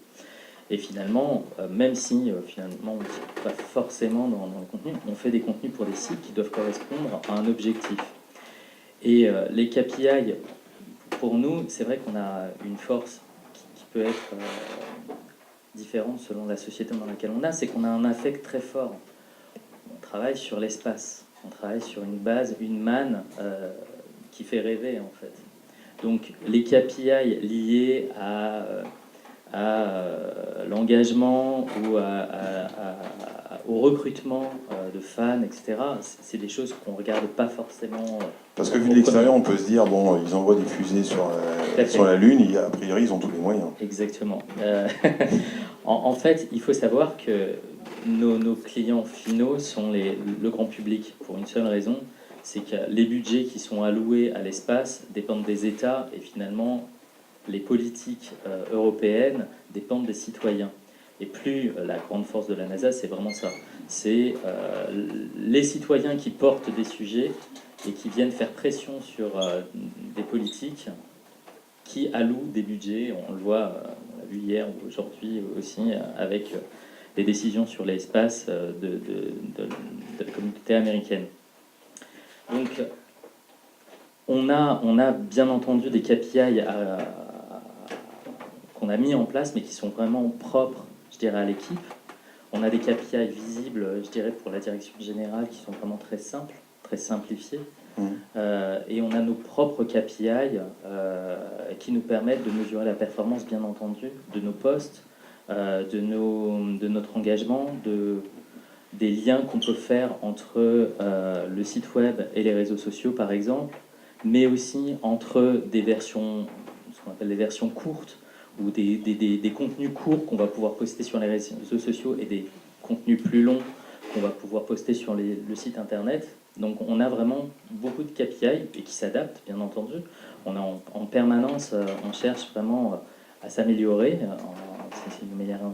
E: Et finalement, même si finalement on ne tire pas forcément dans le contenu, on fait des contenus pour des cibles qui doivent correspondre à un objectif. Et les KPI, pour nous, c'est vrai qu'on a une force qui peut être différente selon la société dans laquelle on a, c'est qu'on a un affect très fort. On travaille sur l'espace, on travaille sur une base, une manne qui fait rêver en fait. Donc les KPI liés à l'engagement ou au recrutement de fans, etc., c'est des choses qu'on ne regarde pas forcément.
A: Parce que vu de l'extérieur, on peut se dire, bon, ils envoient des fusées sur la Lune, et a priori, ils ont tous les moyens.
E: Exactement. En fait, il faut savoir que nos clients finaux sont le grand public, pour une seule raison, c'est que les budgets qui sont alloués à l'espace dépendent des États, et finalement, les politiques européennes dépendent des citoyens. Et plus la grande force de la NASA, c'est vraiment ça. C'est les citoyens qui portent des sujets et qui viennent faire pression sur des politiques qui allouent des budgets. On le voit, on l'a vu hier ou aujourd'hui aussi, avec les décisions sur l'espace de la communauté américaine. Donc, on a bien entendu des KPI qu'on a mis en place, mais qui sont vraiment propres, je dirais, à l'équipe. On a des KPI visibles, je dirais, pour la direction générale, qui sont vraiment très simples, très simplifiés. Et on a nos propres KPI qui nous permettent de mesurer la performance, bien entendu, de nos postes, de notre engagement, des liens qu'on peut faire entre le site web et les réseaux sociaux, par exemple, mais aussi entre des versions, ce qu'on appelle les versions courtes, ou des contenus courts qu'on va pouvoir poster sur les réseaux sociaux et des contenus plus longs qu'on va pouvoir poster sur le site internet. Donc on a vraiment beaucoup de KPI et qui s'adaptent, bien entendu. On a en permanence, on cherche vraiment à s'améliorer.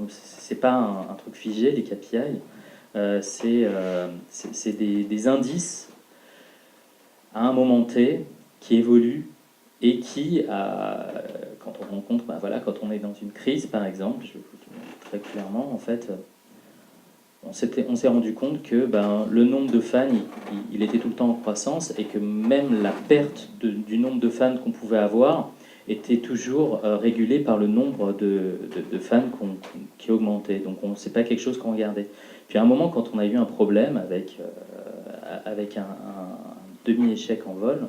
E: C'est pas un truc figé, les KPI. C'est des indices à un moment T qui évoluent et qui, quand on rencontre, quand on est dans une crise, par exemple, je vous le dis très clairement, en fait, on s'est rendu compte que le nombre de fans, il était tout le temps en croissance, et que même la perte du nombre de fans qu'on pouvait avoir était toujours régulée par le nombre de fans qui augmentait. Donc c'est pas quelque chose qu'on regardait. Puis à un moment, quand on a eu un problème avec un demi-échec en vol,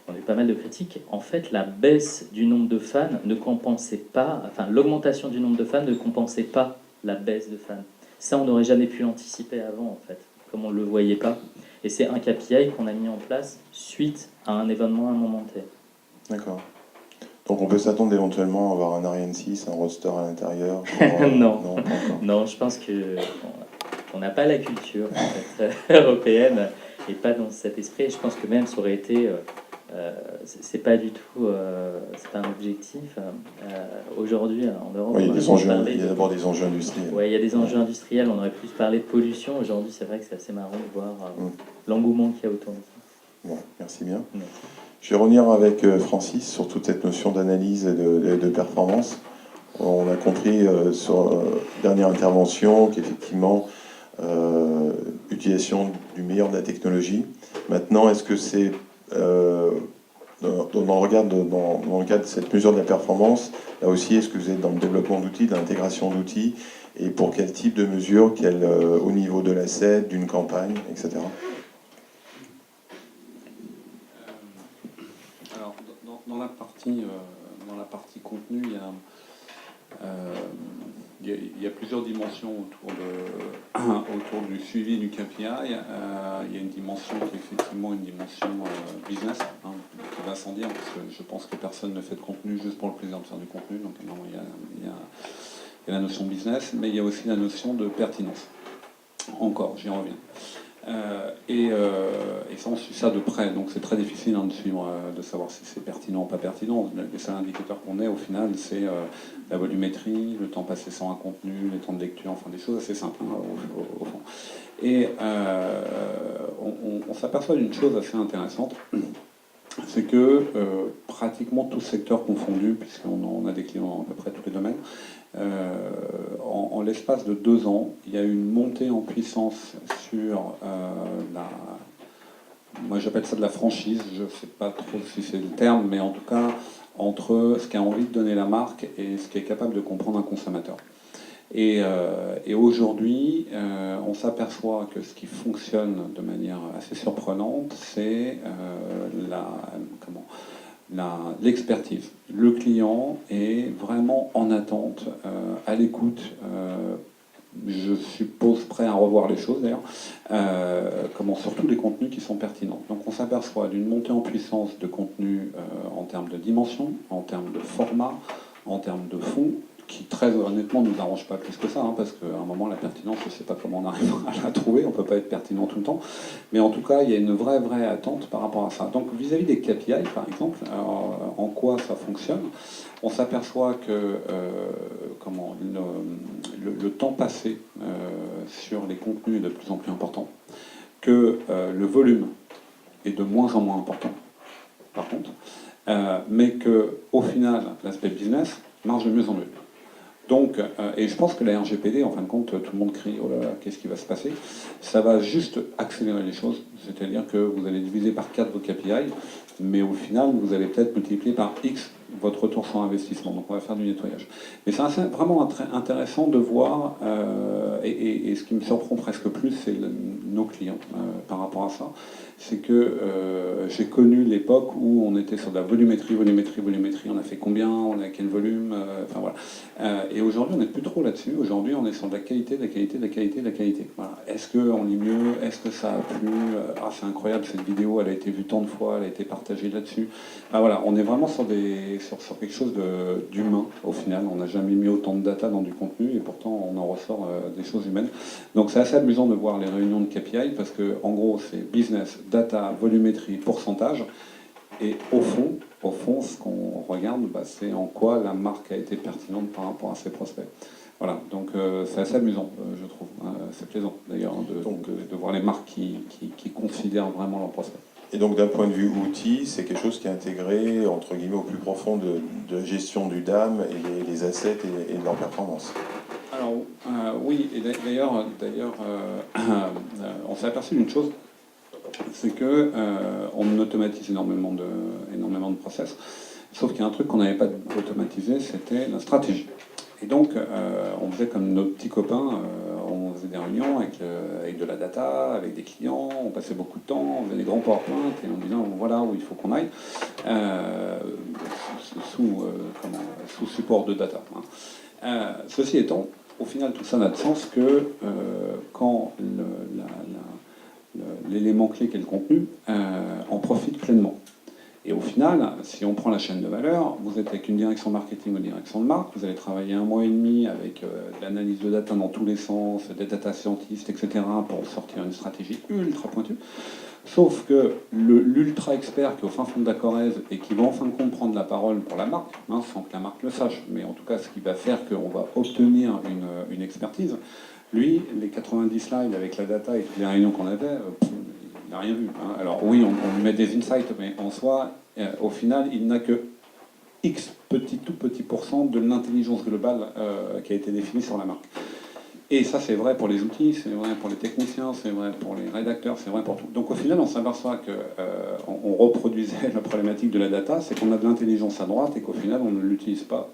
E: on a eu pas mal de critiques. En fait, la baisse du nombre de fans ne compensait pas, l'augmentation du nombre de fans ne compensait pas la baisse de fans. Ça, on n'aurait jamais pu l'anticiper avant, en fait, comme on ne le voyait pas. Et c'est un KPI qu'on a mis en place suite à un événement à un moment T.
A: D'accord. Donc on peut s'attendre éventuellement à avoir un Ariane 6, un roadster à l'intérieur
E: Non, je pense qu'on n'a pas la culture en fait, européenne et pas dans cet esprit. Et je pense que même ça aurait été c'est pas du tout, c'est pas un objectif. Aujourd'hui, en Europe,
A: Oui,
E: on aurait plus
A: il y a d'abord des enjeux industriels.
E: ouais, il y a des enjeux industriels, on aurait plus parlé de pollution. Aujourd'hui, c'est vrai que c'est assez marrant de voir l'engouement qu'il y a autour de ça.
A: Bon, merci bien.
E: Merci.
A: Je vais revenir avec Francis sur toute cette notion d'analyse et de performance. On a compris sur dernière intervention qu'effectivement, utilisation du meilleur de la technologie. Maintenant, est-ce que c'est dans le cadre de cette mesure de la performance, là aussi, est-ce que vous êtes dans le développement d'outils, de l'intégration d'outils, et pour quel type de mesure, au niveau de l'asset, d'une campagne, etc.
B: Alors, dans la partie contenu, il y a plusieurs dimensions autour du suivi du KPI. Il y a une dimension qui est effectivement une dimension business, qui va sans dire, parce que je pense que personne ne fait de contenu juste pour le plaisir de faire du contenu. Donc non, il y a la notion business, mais il y a aussi la notion de pertinence. Encore, j'y reviens. Et ça, on suit ça de près, donc c'est très difficile de suivre, de savoir si c'est pertinent ou pas pertinent. Les seuls indicateurs qu'on ait au final, c'est la volumétrie, le temps passé sans un contenu, les temps de lecture, enfin des choses assez simples au fond. Et on s'aperçoit d'une chose assez intéressante, c'est que pratiquement tous secteurs confondus, puisqu'on a des clients dans à peu près tous les domaines, en l'espace de 2 ans, il y a eu une montée en puissance sur moi j'appelle ça de la franchise, je ne sais pas trop si c'est le terme, mais en tout cas entre ce qu'a envie de donner la marque et ce qui est capable de comprendre un consommateur. Et aujourd'hui, on s'aperçoit que ce qui fonctionne de manière assez surprenante, c'est l'expertise. Le client est vraiment en attente, à l'écoute, je suppose prêt à revoir les choses d'ailleurs, surtout les contenus qui sont pertinents. Donc on s'aperçoit d'une montée en puissance de contenus en termes de dimension, en termes de format, en termes de fond, qui très honnêtement ne nous arrange pas plus que ça, parce qu'à un moment la pertinence, je ne sais pas comment on arrive à la trouver, on ne peut pas être pertinent tout le temps, mais en tout cas il y a une vraie attente par rapport à ça. Donc vis-à-vis des KPI par exemple, en quoi ça fonctionne, on s'aperçoit que le temps passé sur les contenus est de plus en plus important, que le volume est de moins en moins important par contre, mais qu'au final l'aspect business marche de mieux en mieux. Donc, et je pense que la RGPD, en fin de compte, tout le monde crie, oh là là, qu'est-ce qui va se passer? Ça va juste accélérer les choses, c'est-à-dire que vous allez diviser par 4 vos KPI, mais au final, vous allez peut-être multiplier par X votre retour sur investissement. Donc on va faire du nettoyage. Mais c'est vraiment intéressant de voir, et ce qui me surprend presque plus, c'est nos clients par rapport à ça. C'est que j'ai connu l'époque où on était sur de la volumétrie, on a fait combien, on a quel volume, enfin voilà. Et aujourd'hui, on n'est plus trop là-dessus. Aujourd'hui, on est sur de la qualité. Voilà. Est-ce qu'on lit mieux? Est-ce que ça a plu? Ah, c'est incroyable, cette vidéo, elle a été vue tant de fois, elle a été partagée là-dessus. Ah, voilà, on est vraiment sur quelque chose d'humain, au final. On n'a jamais mis autant de data dans du contenu, et pourtant, on en ressort des choses humaines. Donc, c'est assez amusant de voir les réunions de KPI, parce que, en gros, c'est business, data, volumétrie, pourcentage. Et au fond, ce qu'on regarde, c'est en quoi la marque a été pertinente par rapport à ses prospects. Voilà, donc c'est assez amusant, je trouve. C'est plaisant, d'ailleurs, de voir les marques qui considèrent vraiment leurs prospects.
A: Et donc, d'un point de vue outil, c'est quelque chose qui est intégré, entre guillemets, au plus profond de gestion du DAM et les assets et de leur performance.
B: Alors, oui, et d'ailleurs, on s'est aperçu d'une chose, c'est que on automatise énormément de process, sauf qu'il y a un truc qu'on n'avait pas automatisé, c'était la stratégie. Et donc, on faisait comme nos petits copains, on faisait des réunions avec de la data, avec des clients, on passait beaucoup de temps, on faisait des grands PowerPoint, et en disant voilà où il faut qu'on aille, sous support de data. Ceci étant, au final, tout ça n'a de sens que quand l'élément clé qu'est le contenu en profite pleinement. Et au final, si on prend la chaîne de valeur, vous êtes avec une direction marketing ou une direction de marque, vous allez travailler 1 mois et demi avec de l'analyse de data dans tous les sens, des data scientists, etc., pour sortir une stratégie ultra pointue. Sauf que l'ultra expert qui est au fin fond de la Corrèze et qui va en fin de compte prendre la parole pour la marque, hein, sans que la marque le sache, mais en tout cas ce qui va faire qu'on va obtenir une expertise, lui, les 90 slides avec la data et toutes les réunions qu'on avait, il n'a rien vu. Hein. Alors oui, on lui met des insights, mais en soi, au final, il n'a que X tout petit pourcent de l'intelligence globale qui a été définie sur la marque. Et ça, c'est vrai pour les outils, c'est vrai pour les techniciens, c'est vrai pour les rédacteurs, c'est vrai pour tout. Donc au final, on s'aperçoit qu'on reproduisait la problématique de la data, c'est qu'on a de l'intelligence à droite et qu'au final, on ne l'utilise pas.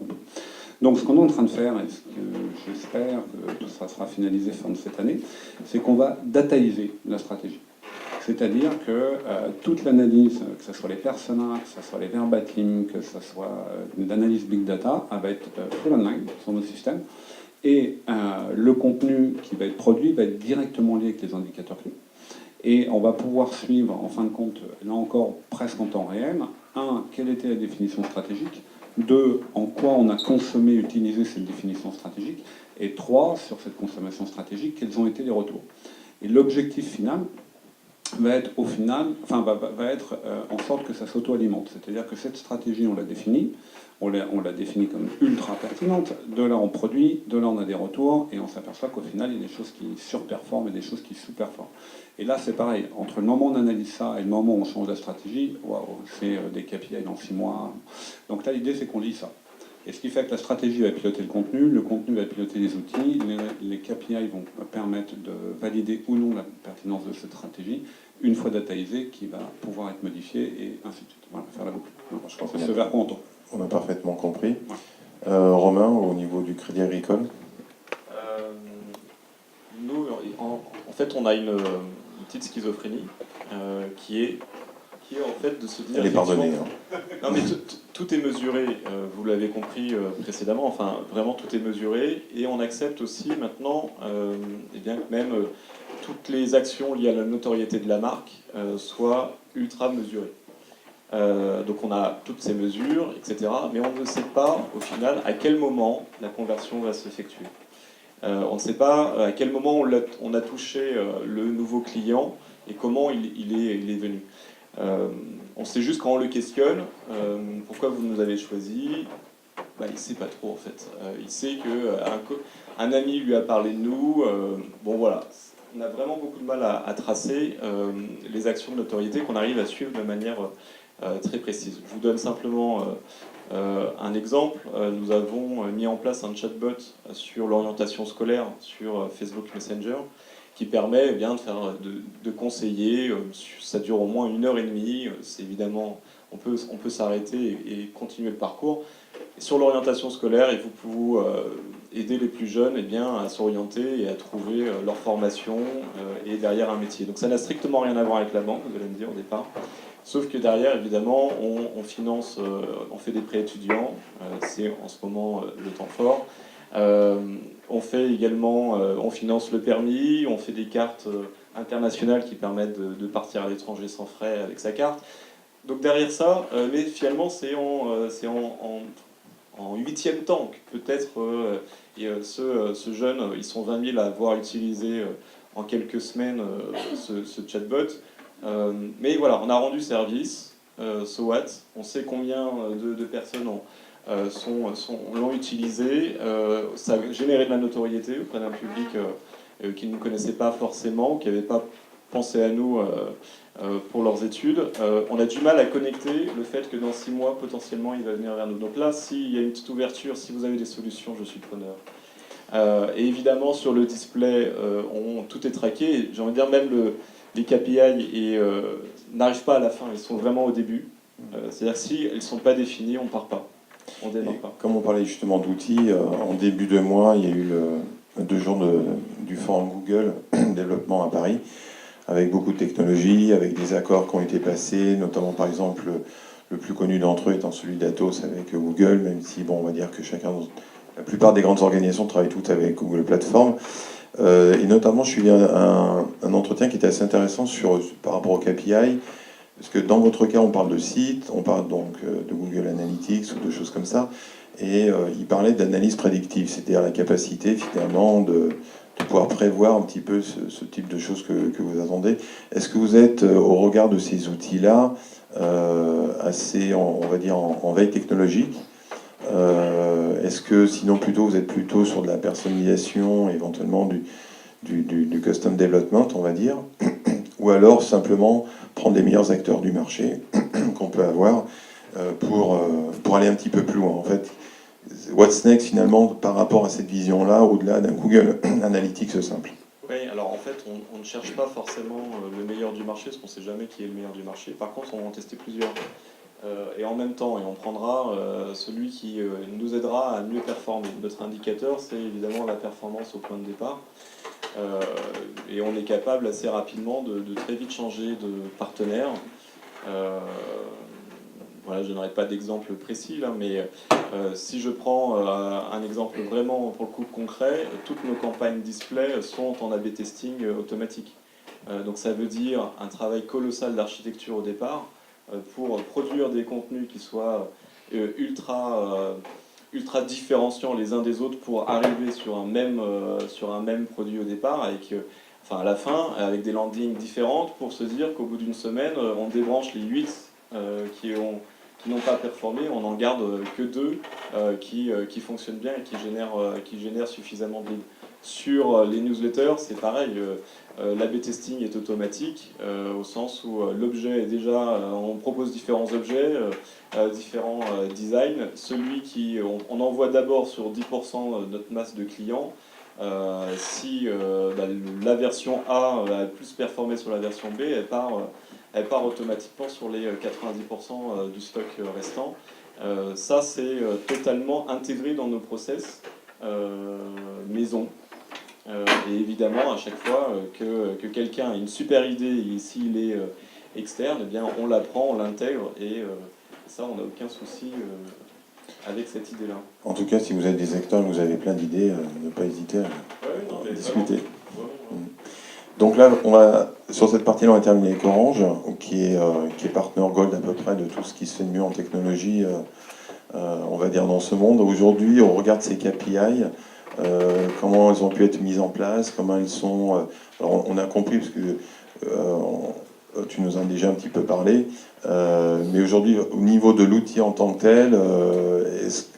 B: Donc ce qu'on est en train de faire, et ce que j'espère que tout ça sera finalisé fin de cette année, c'est qu'on va dataiser la stratégie. C'est-à-dire que toute l'analyse, que ce soit les personas, que ce soit les verbatim, que ce soit l'analyse big data, va être full online sur nos systèmes. Et le contenu qui va être produit va être directement lié avec les indicateurs clés. Et on va pouvoir suivre, en fin de compte, là encore, presque en temps réel, 1, quelle était la définition stratégique, 2, en quoi on a consommé, utilisé cette définition stratégique, et 3, sur cette consommation stratégique, quels ont été les retours. Et l'objectif final va être au final, enfin va être en sorte que ça s'auto-alimente. C'est-à-dire que cette stratégie, on l'a définie, on l'a définie comme ultra pertinente, de là on produit, de là on a des retours, et on s'aperçoit qu'au final, il y a des choses qui surperforment et des choses qui sous-performent. Et là, c'est pareil, entre le moment où on analyse ça et le moment où on change la stratégie, waouh, c'est des KPI dans 6 mois. Donc là, l'idée, c'est qu'on lit ça. Et ce qui fait que la stratégie va piloter le contenu va piloter les outils, les KPI vont permettre de valider ou non la pertinence de cette stratégie, une fois dataisée, qui va pouvoir être modifiée, et ainsi de suite. Voilà, faire la boucle. Je pense que c'est ce vers quoi on tourne.
A: On a parfaitement compris. Romain, au niveau du Crédit Agricole?
C: Nous, en fait, on a une petite schizophrénie qui est en fait de se dire...
A: Elle est pardonnée. Hein.
C: Non, mais tout est mesuré, vous l'avez compris précédemment, enfin, vraiment tout est mesuré, et on accepte aussi maintenant, eh bien, que même toutes les actions liées à la notoriété de la marque soient ultra mesurées. Donc on a toutes ces mesures, etc. Mais on ne sait pas, au final, à quel moment la conversion va s'effectuer. On ne sait pas à quel moment on a touché le nouveau client et comment il est venu. On sait juste quand on le questionne, pourquoi vous nous avez choisi, il ne sait pas trop en fait. Il sait qu'un ami lui a parlé de nous. Bon voilà, on a vraiment beaucoup de mal à tracer les actions de notoriété qu'on arrive à suivre de manière très précise. Je vous donne simplement un exemple. Nous avons mis en place un chatbot sur l'orientation scolaire sur Facebook Messenger qui permet bien de conseiller. Ça dure au moins 1h30. C'est évidemment, on peut s'arrêter et continuer le parcours. Et sur l'orientation scolaire, il faut pouvoir aider les plus jeunes à s'orienter et à trouver leur formation et derrière un métier. Donc ça n'a strictement rien à voir avec la banque, vous allez me dire au départ. Sauf que derrière, évidemment, on finance, on fait des prêts étudiants, c'est en ce moment le temps fort. On fait également, on finance le permis, on fait des cartes internationales qui permettent de partir à l'étranger sans frais avec sa carte. Donc derrière ça, mais finalement c'est en 8e temps que peut-être ce jeune, ils sont 20 000 à avoir utilisé en quelques semaines ce chatbot. Mais voilà, on a rendu service, so what, on sait combien de personnes l'ont utilisé, ça a généré de la notoriété auprès d'un public qui ne nous connaissait pas forcément, qui n'avait pas pensé à nous pour leurs études. On a du mal à connecter le fait que dans 6 mois, potentiellement, il va venir vers nous. Donc là, s'il y a une petite ouverture, si vous avez des solutions, je suis preneur. Et évidemment, sur le display, tout est traqué. J'ai envie de dire, même les KPI n'arrivent pas à la fin, ils sont vraiment au début. C'est-à-dire que si elles ne sont pas définies, on ne part pas. On démarre pas.
A: Comme on parlait justement d'outils, en début de mois, il y a eu 2 jours du forum Google développement à Paris, avec beaucoup de technologies, avec des accords qui ont été passés, notamment par exemple le plus connu d'entre eux étant celui d'Atos avec Google, même si on va dire que la plupart des grandes organisations travaillent toutes avec Google Platform. Et notamment, je suis allé à un entretien qui était assez intéressant par rapport au KPI, Parce que dans votre cas, on parle de site, on parle donc de Google Analytics ou de choses comme ça, et il parlait d'analyse prédictive, c'est-à-dire la capacité finalement de pouvoir prévoir un petit peu ce type de choses que vous attendez. Est-ce que vous êtes, au regard de ces outils-là, assez, on va dire, en veille technologique? Est-ce que sinon plutôt vous êtes plutôt sur de la personnalisation, éventuellement du custom development, on va dire, ou alors simplement prendre les meilleurs acteurs du marché qu'on peut avoir pour aller un petit peu plus loin. En fait, what's next finalement par rapport à cette vision-là, au-delà d'un Google Analytics simple?
C: Oui, alors en fait, on ne cherche pas forcément le meilleur du marché, parce qu'on ne sait jamais qui est le meilleur du marché. Par contre, on va en tester plusieurs. Et en même temps, et on prendra celui qui nous aidera à mieux performer. Notre indicateur, c'est évidemment la performance au point de départ. Et on est capable assez rapidement de très vite changer de partenaire. Voilà, je n'aurai pas d'exemple précis là, mais si je prends un exemple vraiment pour le coup concret, toutes nos campagnes display sont en A/B testing automatique. Donc ça veut dire un travail colossal d'architecture au départ pour produire des contenus qui soient ultra différenciants les uns des autres pour arriver sur un même produit au départ, avec, enfin à la fin, avec des landings différentes pour se dire qu'au bout d'une semaine, on débranche les 8 qui n'ont pas performé, on n'en garde que 2 qui fonctionnent bien et qui génèrent suffisamment de leads. Sur les newsletters, c'est pareil, l'A/B testing est automatique au sens où l'objet est déjà, on propose différents objets, différents designs. Celui on envoie d'abord sur 10% de notre masse de clients. Si la version A a plus performé sur la version B, elle part automatiquement sur les 90% du stock restant. Ça, c'est totalement intégré dans nos process maison. Et évidemment, à chaque fois que quelqu'un a une super idée, et s'il est externe, eh bien, on la prend, on l'intègre, et ça, on n'a aucun souci avec cette idée-là.
A: En tout cas, si vous êtes des acteurs et que vous avez plein d'idées, ne pas hésiter à discuter. Donc là, sur cette partie-là, on va terminer avec Orange, qui est partenaire Gold à peu près de tout ce qui se fait de mieux en technologie, on va dire, dans ce monde. Aujourd'hui, on regarde ces KPI, comment elles ont pu être mises en place, comment elles sont... alors on a compris, parce que tu nous en as déjà un petit peu parlé, mais aujourd'hui, au niveau de l'outil en tant que tel,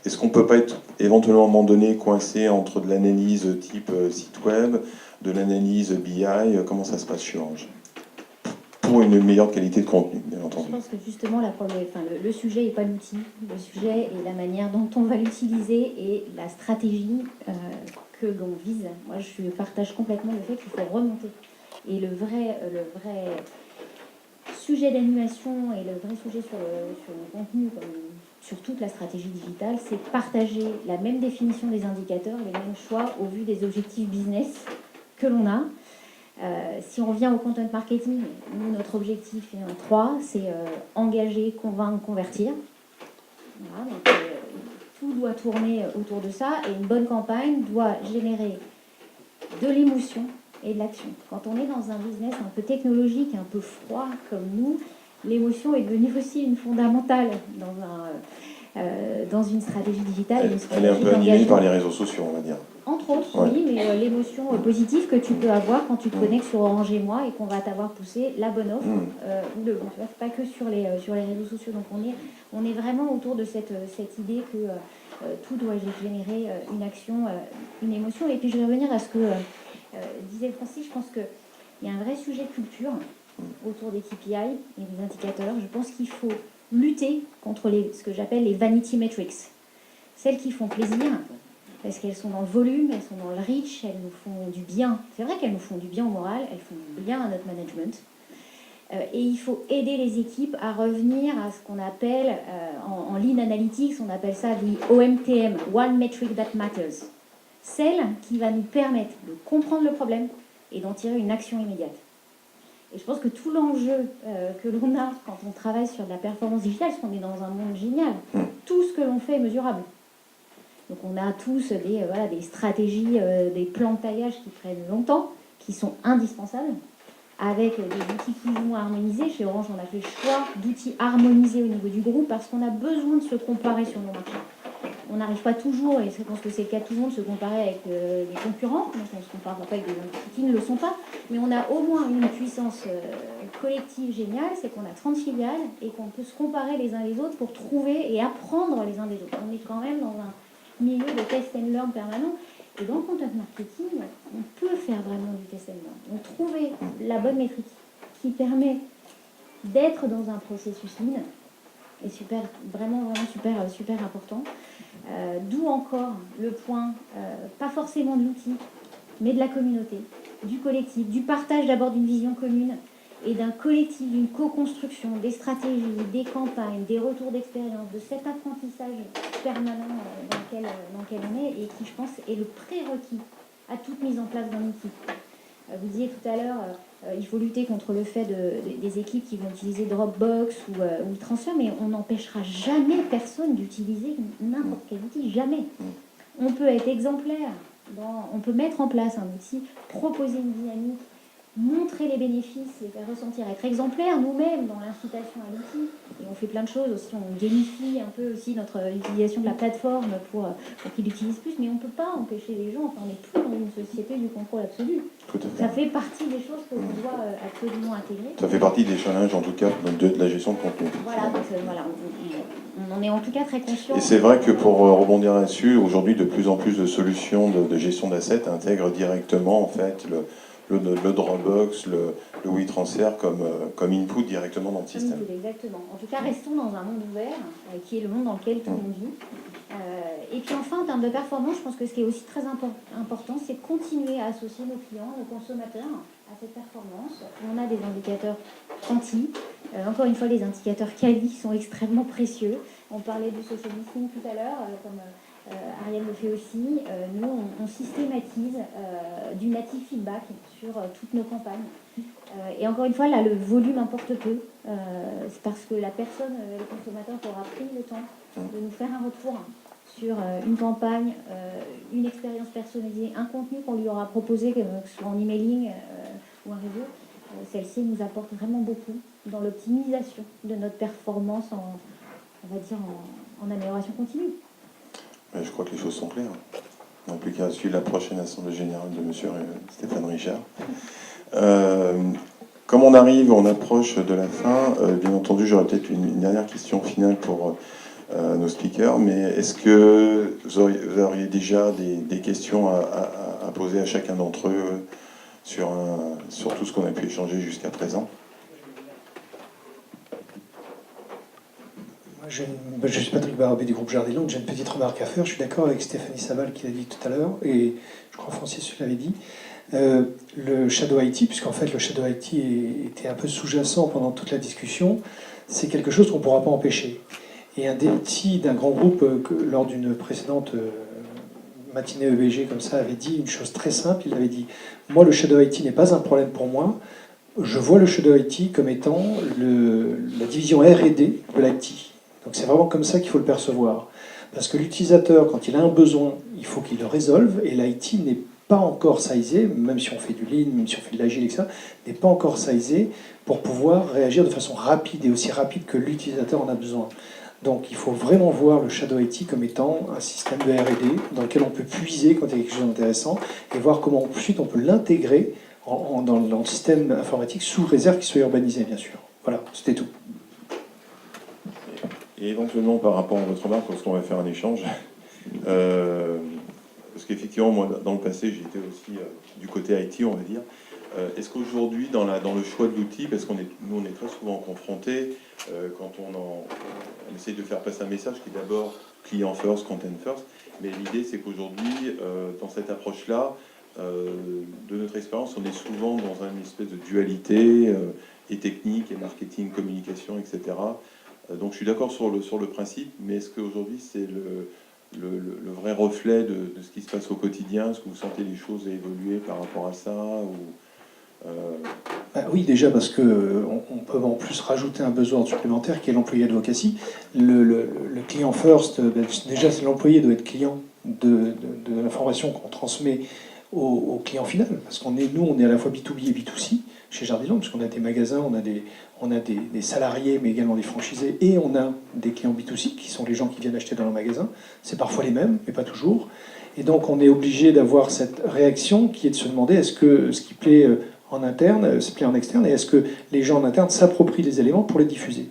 A: est-ce qu'on ne peut pas être éventuellement à un moment donné coincé entre de l'analyse type site web, de l'analyse BI, comment ça se passe chez Orange? Pour une meilleure qualité de contenu, bien entendu.
D: Je pense que justement, le sujet n'est pas l'outil, le sujet est la manière dont on va l'utiliser et la stratégie que l'on vise. Moi, je partage complètement le fait qu'il faut remonter. Et le vrai sujet d'animation et le vrai sujet sur le contenu, comme sur toute la stratégie digitale, c'est partager la même définition des indicateurs, les mêmes choix au vu des objectifs business que l'on a. Si on vient au content marketing, nous, notre objectif est un 3, c'est engager, convaincre, convertir. Voilà, donc, tout doit tourner autour de ça, et une bonne campagne doit générer de l'émotion et de l'action. Quand on est dans un business un peu technologique, un peu froid comme nous, l'émotion est devenue aussi une fondamentale dans une stratégie digitale.
A: Elle est un peu animée par les réseaux sociaux, on va dire.
D: Entre autres, ouais. Oui, mais l'émotion positive que tu peux avoir quand tu te connectes sur Orange et moi et qu'on va t'avoir poussé la bonne offre ou le bon. Tu vois, c'est pas que sur les réseaux sociaux. Donc on est vraiment autour de cette idée que tout doit générer une action, une émotion. Et puis je vais revenir à ce que disait Francis. Je pense qu'il y a un vrai sujet de culture autour des KPI et des indicateurs. Je pense qu'il faut lutter contre ce que j'appelle les vanity metrics. Celles qui font plaisir, parce qu'elles sont dans le volume, elles sont dans le reach, elles nous font du bien. C'est vrai qu'elles nous font du bien au moral, elles font du bien à notre management. Et il faut aider les équipes à revenir à ce qu'on appelle, en Lean Analytics, on appelle ça the OMTM, One Metric That Matters. Celle qui va nous permettre de comprendre le problème et d'en tirer une action immédiate. Et je pense que tout l'enjeu que l'on a quand on travaille sur de la performance digitale, parce qu'on est dans un monde génial, tout ce que l'on fait est mesurable. Donc on a tous des stratégies, des plans de taillage qui prennent longtemps, qui sont indispensables. avec des outils plus ou moins harmonisés. Chez Orange, on a fait le choix d'outils harmonisés au niveau du groupe parce qu'on a besoin de se comparer sur nos marchés. On n'arrive pas toujours, et je pense que c'est le cas de tout le monde, de se comparer avec les concurrents. Donc on ne se compare pas avec des gens qui ne le sont pas, mais on a au moins une puissance collective géniale, c'est qu'on a 30 filiales et qu'on peut se comparer les uns les autres pour trouver et apprendre les uns des autres. On est quand même dans un milieu de test and learn permanent. Et dans le content marketing, on peut faire vraiment du test and learn. Donc trouver la bonne métrique qui permet d'être dans un processus lean est super, vraiment super important. D'où encore le point, pas forcément de l'outil, mais de la communauté, du collectif, du partage d'abord d'une vision commune et d'un collectif, d'une co-construction, des stratégies, des campagnes, des retours d'expérience, de cet apprentissage permanent dans lequel on est et qui, je pense, est le prérequis à toute mise en place d'un outil. Vous disiez tout à l'heure, il faut lutter contre le fait des équipes qui vont utiliser Dropbox ou Transfer, mais on n'empêchera jamais personne d'utiliser n'importe quel outil, jamais. On peut être exemplaire, on peut mettre en place un outil, proposer une dynamique, montrer les bénéfices, les faire ressentir, être exemplaire nous-mêmes dans l'incitation à l'outil. Et on fait plein de choses aussi, on gamifie un peu aussi notre utilisation de la plateforme pour qu'ils l'utilisent plus, mais on ne peut pas empêcher les gens, enfin on n'est plus dans une société du contrôle absolu.
A: Tout à fait.
D: Ça fait partie des choses que l'on doit absolument intégrer.
A: Ça fait partie des challenges, en tout cas, de la gestion de contenu.
D: Voilà, donc, on en est en tout cas très conscient.
A: Et c'est vrai que pour rebondir là-dessus, aujourd'hui, de plus en plus de solutions de gestion d'assets intègrent directement, en fait, le Dropbox, le WeTransfer comme input directement dans le système.
D: Exactement. En tout cas, restons dans un monde ouvert, qui est le monde dans lequel tout le monde vit. Et puis enfin, en termes de performance, je pense que ce qui est aussi très important, c'est de continuer à associer nos clients, nos consommateurs à cette performance. On a des indicateurs quanti. Encore une fois, les indicateurs quali sont extrêmement précieux. On parlait du social listening tout à l'heure, comme Ariel le fait aussi. Nous, on systématise du native feedback sur toutes nos campagnes. Et encore une fois, là, le volume importe peu. C'est parce que la personne, le consommateur, aura pris le temps de nous faire un retour sur une campagne, une expérience personnalisée, un contenu qu'on lui aura proposé, que ce soit en emailing ou un réseau. Celle-ci nous apporte vraiment beaucoup dans l'optimisation de notre performance en amélioration continue.
A: Je crois que les choses sont claires. En plus qu'à suivre la prochaine assemblée générale de M. Stéphane Richard. Comme on approche de la fin, bien entendu, j'aurais peut-être une dernière question finale pour nos speakers, mais est-ce que vous auriez déjà des questions à poser à chacun d'entre eux sur tout ce qu'on a pu échanger jusqu'à présent?
F: Je suis Patrick Barabé du groupe Jardin, j'ai une petite remarque à faire. Je suis d'accord avec Stéphanie Sabal qui l'a dit tout à l'heure, et je crois Francis l'avait dit. Le Shadow IT, puisqu'en fait le Shadow IT était un peu sous-jacent pendant toute la discussion, c'est quelque chose qu'on ne pourra pas empêcher. Et un DT d'un grand groupe, lors d'une précédente matinée EBG comme ça, avait dit une chose très simple. Il avait dit « Moi, le Shadow IT n'est pas un problème pour moi. Je vois le Shadow IT comme étant la division R&D de l'IT. » Donc c'est vraiment comme ça qu'il faut le percevoir. Parce que l'utilisateur, quand il a un besoin, il faut qu'il le résolve, et l'IT n'est pas encore sizé, même si on fait du lean, même si on fait de l'agile, etc., n'est pas encore sizé pour pouvoir réagir de façon rapide, et aussi rapide que l'utilisateur en a besoin. Donc il faut vraiment voir le Shadow IT comme étant un système de R&D dans lequel on peut puiser quand il y a quelque chose d'intéressant, et voir comment ensuite on peut l'intégrer dans le système informatique, sous réserve qu'il soit urbanisé, bien sûr. Voilà, c'était tout.
A: Et éventuellement, par rapport à votre remarque, parce qu'on va faire un échange, parce qu'effectivement, moi, dans le passé, j'étais aussi du côté IT, on va dire. Est-ce qu'aujourd'hui, dans le choix de l'outil, parce qu'on est très souvent confrontés, quand on essaie de faire passer un message qui est d'abord client first, content first, mais l'idée, c'est qu'aujourd'hui, dans cette approche-là, de notre expérience, on est souvent dans une espèce de dualité, et technique, et marketing, communication, etc. Donc je suis d'accord sur le principe, mais est-ce qu'aujourd'hui c'est le vrai reflet de ce qui se passe au quotidien? Est-ce que vous sentez les choses évoluer par rapport à ça
F: Oui, déjà parce qu'on peut en plus rajouter un besoin supplémentaire qui est l'employé advocacy. Le client first, déjà l'employé doit être client de l'information qu'on transmet au client final. Parce qu'on est, nous, on est à la fois B2B et B2C chez Jardiland, parce qu'on a des magasins, on a des salariés, mais également des franchisés, et on a des clients B2C, qui sont les gens qui viennent acheter dans nos magasins. C'est parfois les mêmes, mais pas toujours. Et donc, on est obligé d'avoir cette réaction qui est de se demander est-ce que ce qui plaît en interne, se plaît en externe, et est-ce que les gens en interne s'approprient les éléments pour les diffuser.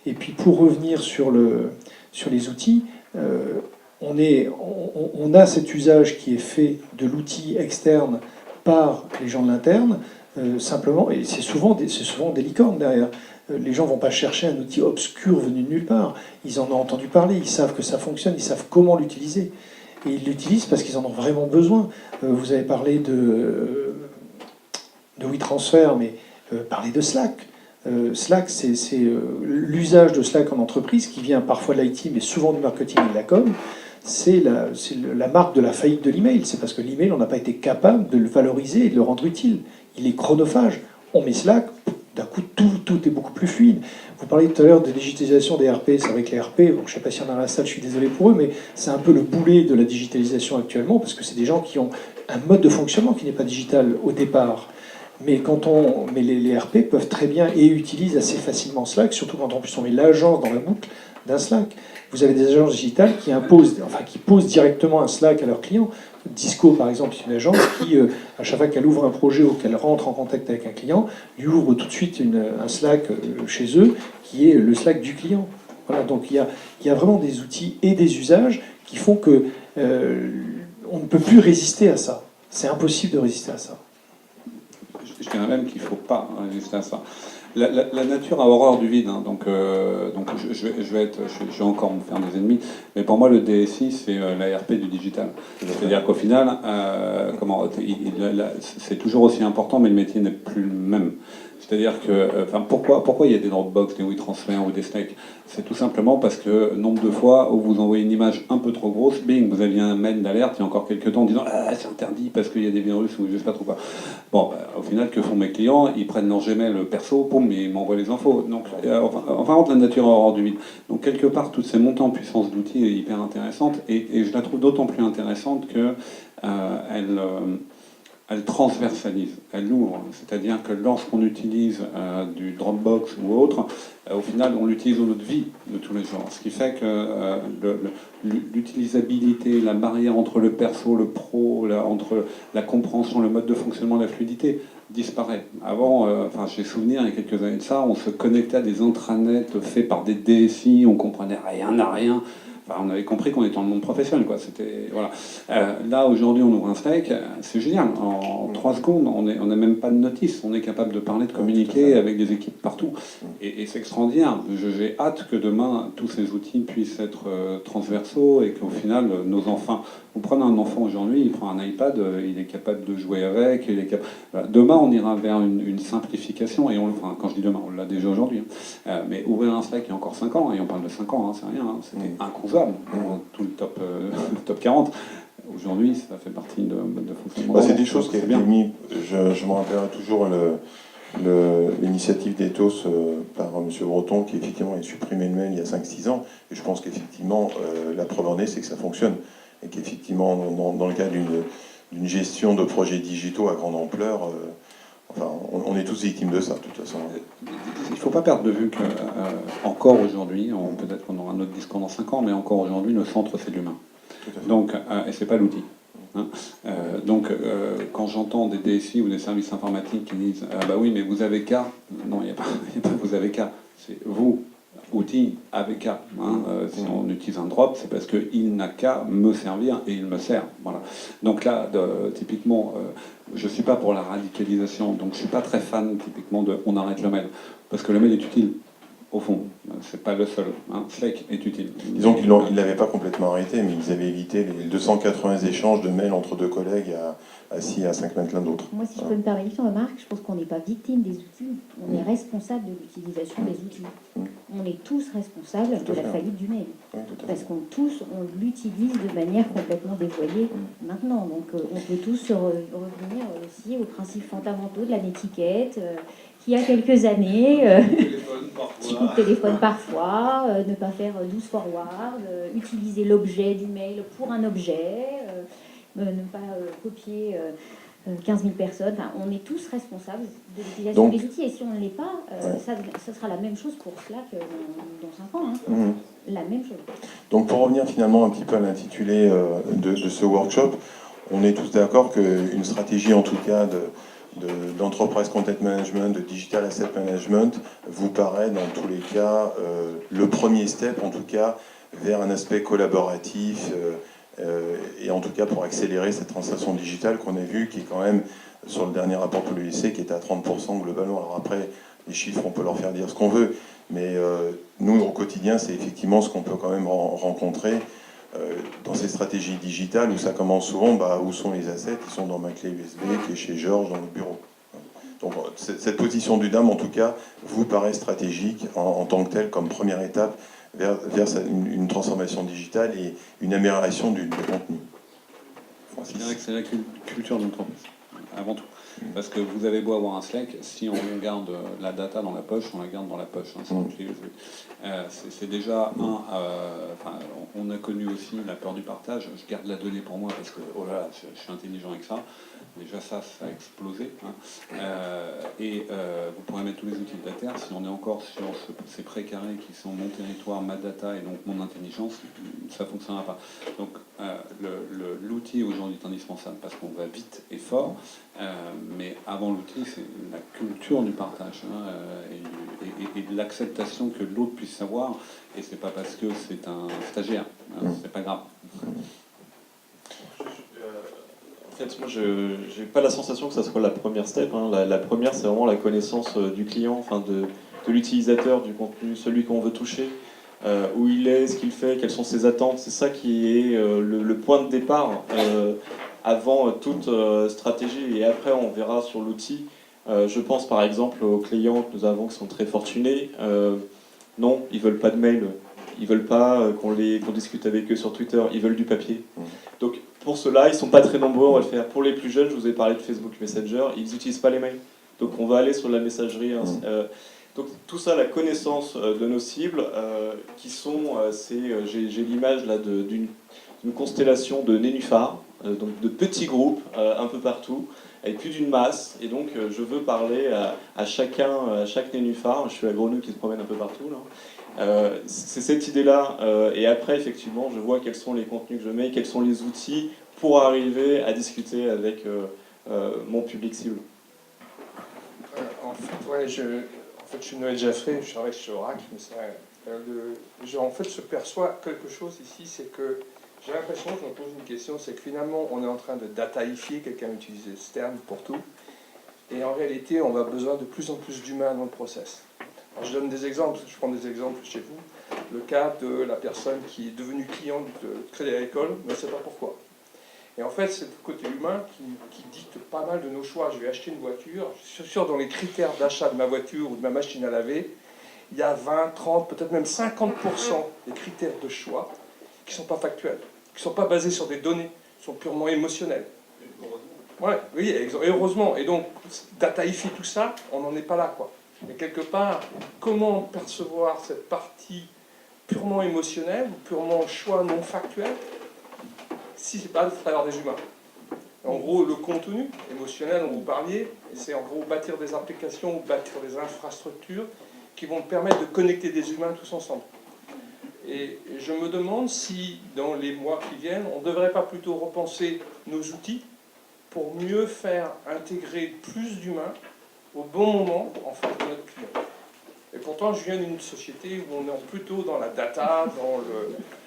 F: Et puis, pour revenir sur les outils, on a cet usage qui est fait de l'outil externe par les gens de l'interne, simplement, et c'est souvent des licornes derrière. Les gens ne vont pas chercher un outil obscur venu de nulle part. Ils en ont entendu parler, ils savent que ça fonctionne, ils savent comment l'utiliser. Et ils l'utilisent parce qu'ils en ont vraiment besoin. Vous avez parlé de WeTransfer, mais parlez de Slack. Slack, c'est l'usage de Slack en entreprise qui vient parfois de l'IT, mais souvent du marketing et de la com. C'est la marque de la faillite de l'email. C'est parce que l'email, on n'a pas été capable de le valoriser et de le rendre utile. Il est chronophage. On met Slack, d'un coup, tout est beaucoup plus fluide. Vous parliez tout à l'heure de digitalisation des RP. C'est vrai que les RP, bon, je ne sais pas s'il y en a dans la salle, je suis désolé pour eux, mais c'est un peu le boulet de la digitalisation actuellement, parce que c'est des gens qui ont un mode de fonctionnement qui n'est pas digital au départ. Mais les RP peuvent très bien et utilisent assez facilement Slack, surtout quand en plus on met l'agence dans la boucle d'un Slack. Vous avez des agences digitales qui posent directement un Slack à leurs clients. Disco, par exemple, c'est une agence qui, à chaque fois qu'elle ouvre un projet ou qu'elle rentre en contact avec un client, lui ouvre tout de suite un Slack chez eux, qui est le Slack du client. Voilà, donc il y a vraiment des outils et des usages qui font que on ne peut plus résister à ça. C'est impossible de résister à ça.
B: Je dirais même qu'il ne faut pas résister à ça. La nature a horreur du vide, hein, donc je vais encore me faire des ennemis, mais pour moi le DSI c'est l'ARP du digital. C'est-à-dire qu'au final, c'est toujours aussi important, mais le métier n'est plus le même. C'est-à-dire que, pourquoi il y a des Dropbox, des WeTransfer ou des Slack? C'est tout simplement parce que nombre de fois où vous envoyez une image un peu trop grosse, bing, vous aviez un mail d'alerte il y a encore quelques temps en disant c'est interdit parce qu'il y a des virus ou je sais pas trop quoi. Bon, au final, que font mes clients? Ils prennent leur Gmail perso, poum, et ils m'envoient les infos. Donc, enfin, la nature hors du vide. Donc, quelque part, toutes ces montées en puissance d'outils est hyper intéressante et je la trouve d'autant plus intéressante que elle transversalise, elle ouvre. C'est-à-dire que lorsqu'on utilise du Dropbox ou autre, au final, on l'utilise dans notre vie de tous les jours. Ce qui fait que l'utilisabilité, la barrière entre le perso, le pro, entre la compréhension, le mode de fonctionnement, la fluidité, disparaît. Avant, j'ai souvenir, il y a quelques années de ça, on se connectait à des intranets faits par des DSI, on comprenait rien à rien. Enfin, on avait compris qu'on était dans le monde professionnel, quoi. C'était voilà. Là aujourd'hui, on ouvre un Slack, c'est génial. En 3 secondes, on n'a même pas de notice. On est capable de parler, de communiquer avec des équipes partout, et c'est extraordinaire. J'ai hâte que demain tous ces outils puissent être transversaux et qu'au final, nos enfants. Vous prenez un enfant aujourd'hui, il prend un iPad, il est capable de jouer avec. Voilà. Demain, on ira vers une simplification et quand je dis demain, on l'a déjà aujourd'hui. Mais ouvrir un Slack il y a encore 5 ans, et on parle de 5 ans, hein, c'est rien. Hein, c'était inconcevable. Tout le top 40. Aujourd'hui, ça fait partie de fonctionnement.
A: C'est des choses qui bien mis. Je me rappellerai toujours l'initiative d'Ethos par M. Breton, qui effectivement a supprimé le mail il y a 5-6 ans. Et je pense qu'effectivement, la preuve en est, c'est que ça fonctionne. Et qu'effectivement, dans le cas d'une gestion de projets digitaux à grande ampleur, on est tous victimes de ça, de toute façon.
B: Il ne faut pas perdre de vue qu'encore aujourd'hui, peut-être qu'on aura un autre discours dans 5 ans, mais encore aujourd'hui, le centre, c'est l'humain. Donc, et c'est pas l'outil. Hein. Quand j'entends des DSI ou des services informatiques qui disent bah oui, mais vous avez qu'à. Non, il n'y a pas vous avez qu'à. C'est vous, outil, avec qu'à. Si on utilise un drop, c'est parce qu'il n'a qu'à me servir et il me sert. Voilà. Donc là, typiquement, je ne suis pas pour la radicalisation, donc je ne suis pas très fan typiquement de on arrête le mail. Parce que le mail est utile. Au fond, c'est pas le seul. Slack est utile.
A: Disons qu'ils ne l'avaient pas complètement arrêté, mais ils avaient évité les 280 échanges de mails entre 2 collègues assis à 5 mètres l'un de l'autre.
D: Moi, si je peux me permettre une remarque, je pense qu'on n'est pas victime des outils, on est responsable de l'utilisation des outils. On est tous responsables de la faillite du mail. Parce qu'on l'utilise de manière complètement dévoyée maintenant. Donc on peut tous revenir aussi aux principes fondamentaux de la netiquette, qui il y a quelques années, petit coup de téléphone parfois, ne pas faire 12 forward, utiliser l'objet du mail pour un objet. ne pas copier 15 000 personnes. Enfin, on est tous responsables de l'utilisation des outils. Et si on ne l'est pas, ça sera la même chose pour Slack dans 5 ans. Hein. La même chose.
A: Donc pour revenir finalement un petit peu à l'intitulé de ce workshop, on est tous d'accord qu'une stratégie en tout cas d'enterprise content management, de digital asset management, vous paraît dans tous les cas le premier step en tout cas vers un aspect collaboratif et en tout cas pour accélérer cette transition digitale qu'on a vue qui est quand même sur le dernier rapport de l'UIC qui est à 30% globalement. Alors après les chiffres on peut leur faire dire ce qu'on veut, mais nous au quotidien c'est effectivement ce qu'on peut quand même rencontrer dans ces stratégies digitales où ça commence souvent, où sont les assets? Ils sont dans ma clé USB qui est chez Georges dans le bureau. Donc cette position du DAM, en tout cas, vous paraît stratégique en tant que telle, comme première étape vers une transformation digitale et une amélioration du contenu.
B: Je dirais que c'est la culture d'entreprise, avant tout. Parce que vous avez beau avoir un Slack, si on garde la data dans la poche, on la garde dans la poche. C'est déjà on a connu aussi la peur du partage. Je garde la donnée pour moi parce que oh là là, je suis intelligent avec ça. Déjà ça a explosé. Vous pourrez mettre tous les outils de la Terre. Si on est encore sur ces précarés qui sont mon territoire, ma data et donc mon intelligence, ça ne fonctionnera pas. Donc l'outil aujourd'hui est indispensable parce qu'on va vite et fort. Mais avant l'outil, c'est la culture du partage et de l'acceptation que l'autre puisse savoir. Et c'est pas parce que c'est un stagiaire, c'est pas grave.
C: En fait, moi, je n'ai pas la sensation que ça soit la première step. La première, c'est vraiment la connaissance du client, de l'utilisateur, du contenu, celui qu'on veut toucher, où il est, ce qu'il fait, quelles sont ses attentes. C'est ça qui est le point de départ avant toute stratégie. Et après, on verra sur l'outil. Je pense par exemple aux clients que nous avons qui sont très fortunés. Non, ils ne veulent pas de mail. Ils ne veulent pas qu'on discute avec eux sur Twitter. Ils veulent du papier. Donc, pour cela, ils ne sont pas très nombreux, on va le faire. Pour les plus jeunes, je vous ai parlé de Facebook Messenger, ils n'utilisent pas les mails. Donc on va aller sur la messagerie. Donc tout ça, la connaissance de nos cibles, qui sont, j'ai l'image là d'une constellation de nénuphars, donc de petits groupes un peu partout, et puis d'une masse. Et donc je veux parler à chaque nénuphar. Je suis la grenouille qui se promène un peu partout là. C'est cette idée-là, et après effectivement je vois quels sont les contenus que je mets, quels sont les outils pour arriver à discuter avec mon public cible.
G: En fait, je suis Noël Jaffré, je travaille chez Oracle, mais je perçois quelque chose ici, c'est que j'ai l'impression, je me pose une question, c'est que finalement on est en train de dataifier, quelqu'un utilise ce terme pour tout, et en réalité on a besoin de plus en plus d'humains dans le process. Alors, je donne des exemples, je prends des exemples chez vous. Le cas de la personne qui est devenue cliente de Crédit Agricole, mais ne sait pas pourquoi. Et en fait, c'est le côté humain qui dicte pas mal de nos choix. Je vais acheter une voiture, je suis sûr dans les critères d'achat de ma voiture ou de ma machine à laver, il y a 20, 30, peut-être même 50% des critères de choix qui ne sont pas factuels, qui ne sont pas basés sur des données, qui sont purement émotionnels. Ouais, oui, et heureusement. Et donc, dataifier tout ça, on n'en est pas là, quoi. Mais quelque part, comment percevoir cette partie purement émotionnelle ou purement choix non factuel si ce n'est pas à travers des humains? En gros, le contenu émotionnel dont vous parliez, c'est en gros bâtir des applications ou bâtir des infrastructures qui vont permettre de connecter des humains tous ensemble. Et je me demande si, dans les mois qui viennent, on ne devrait pas plutôt repenser nos outils pour mieux faire intégrer plus d'humains au bon moment en face de notre client. Et pourtant, je viens d'une société où on est plutôt dans la data, dans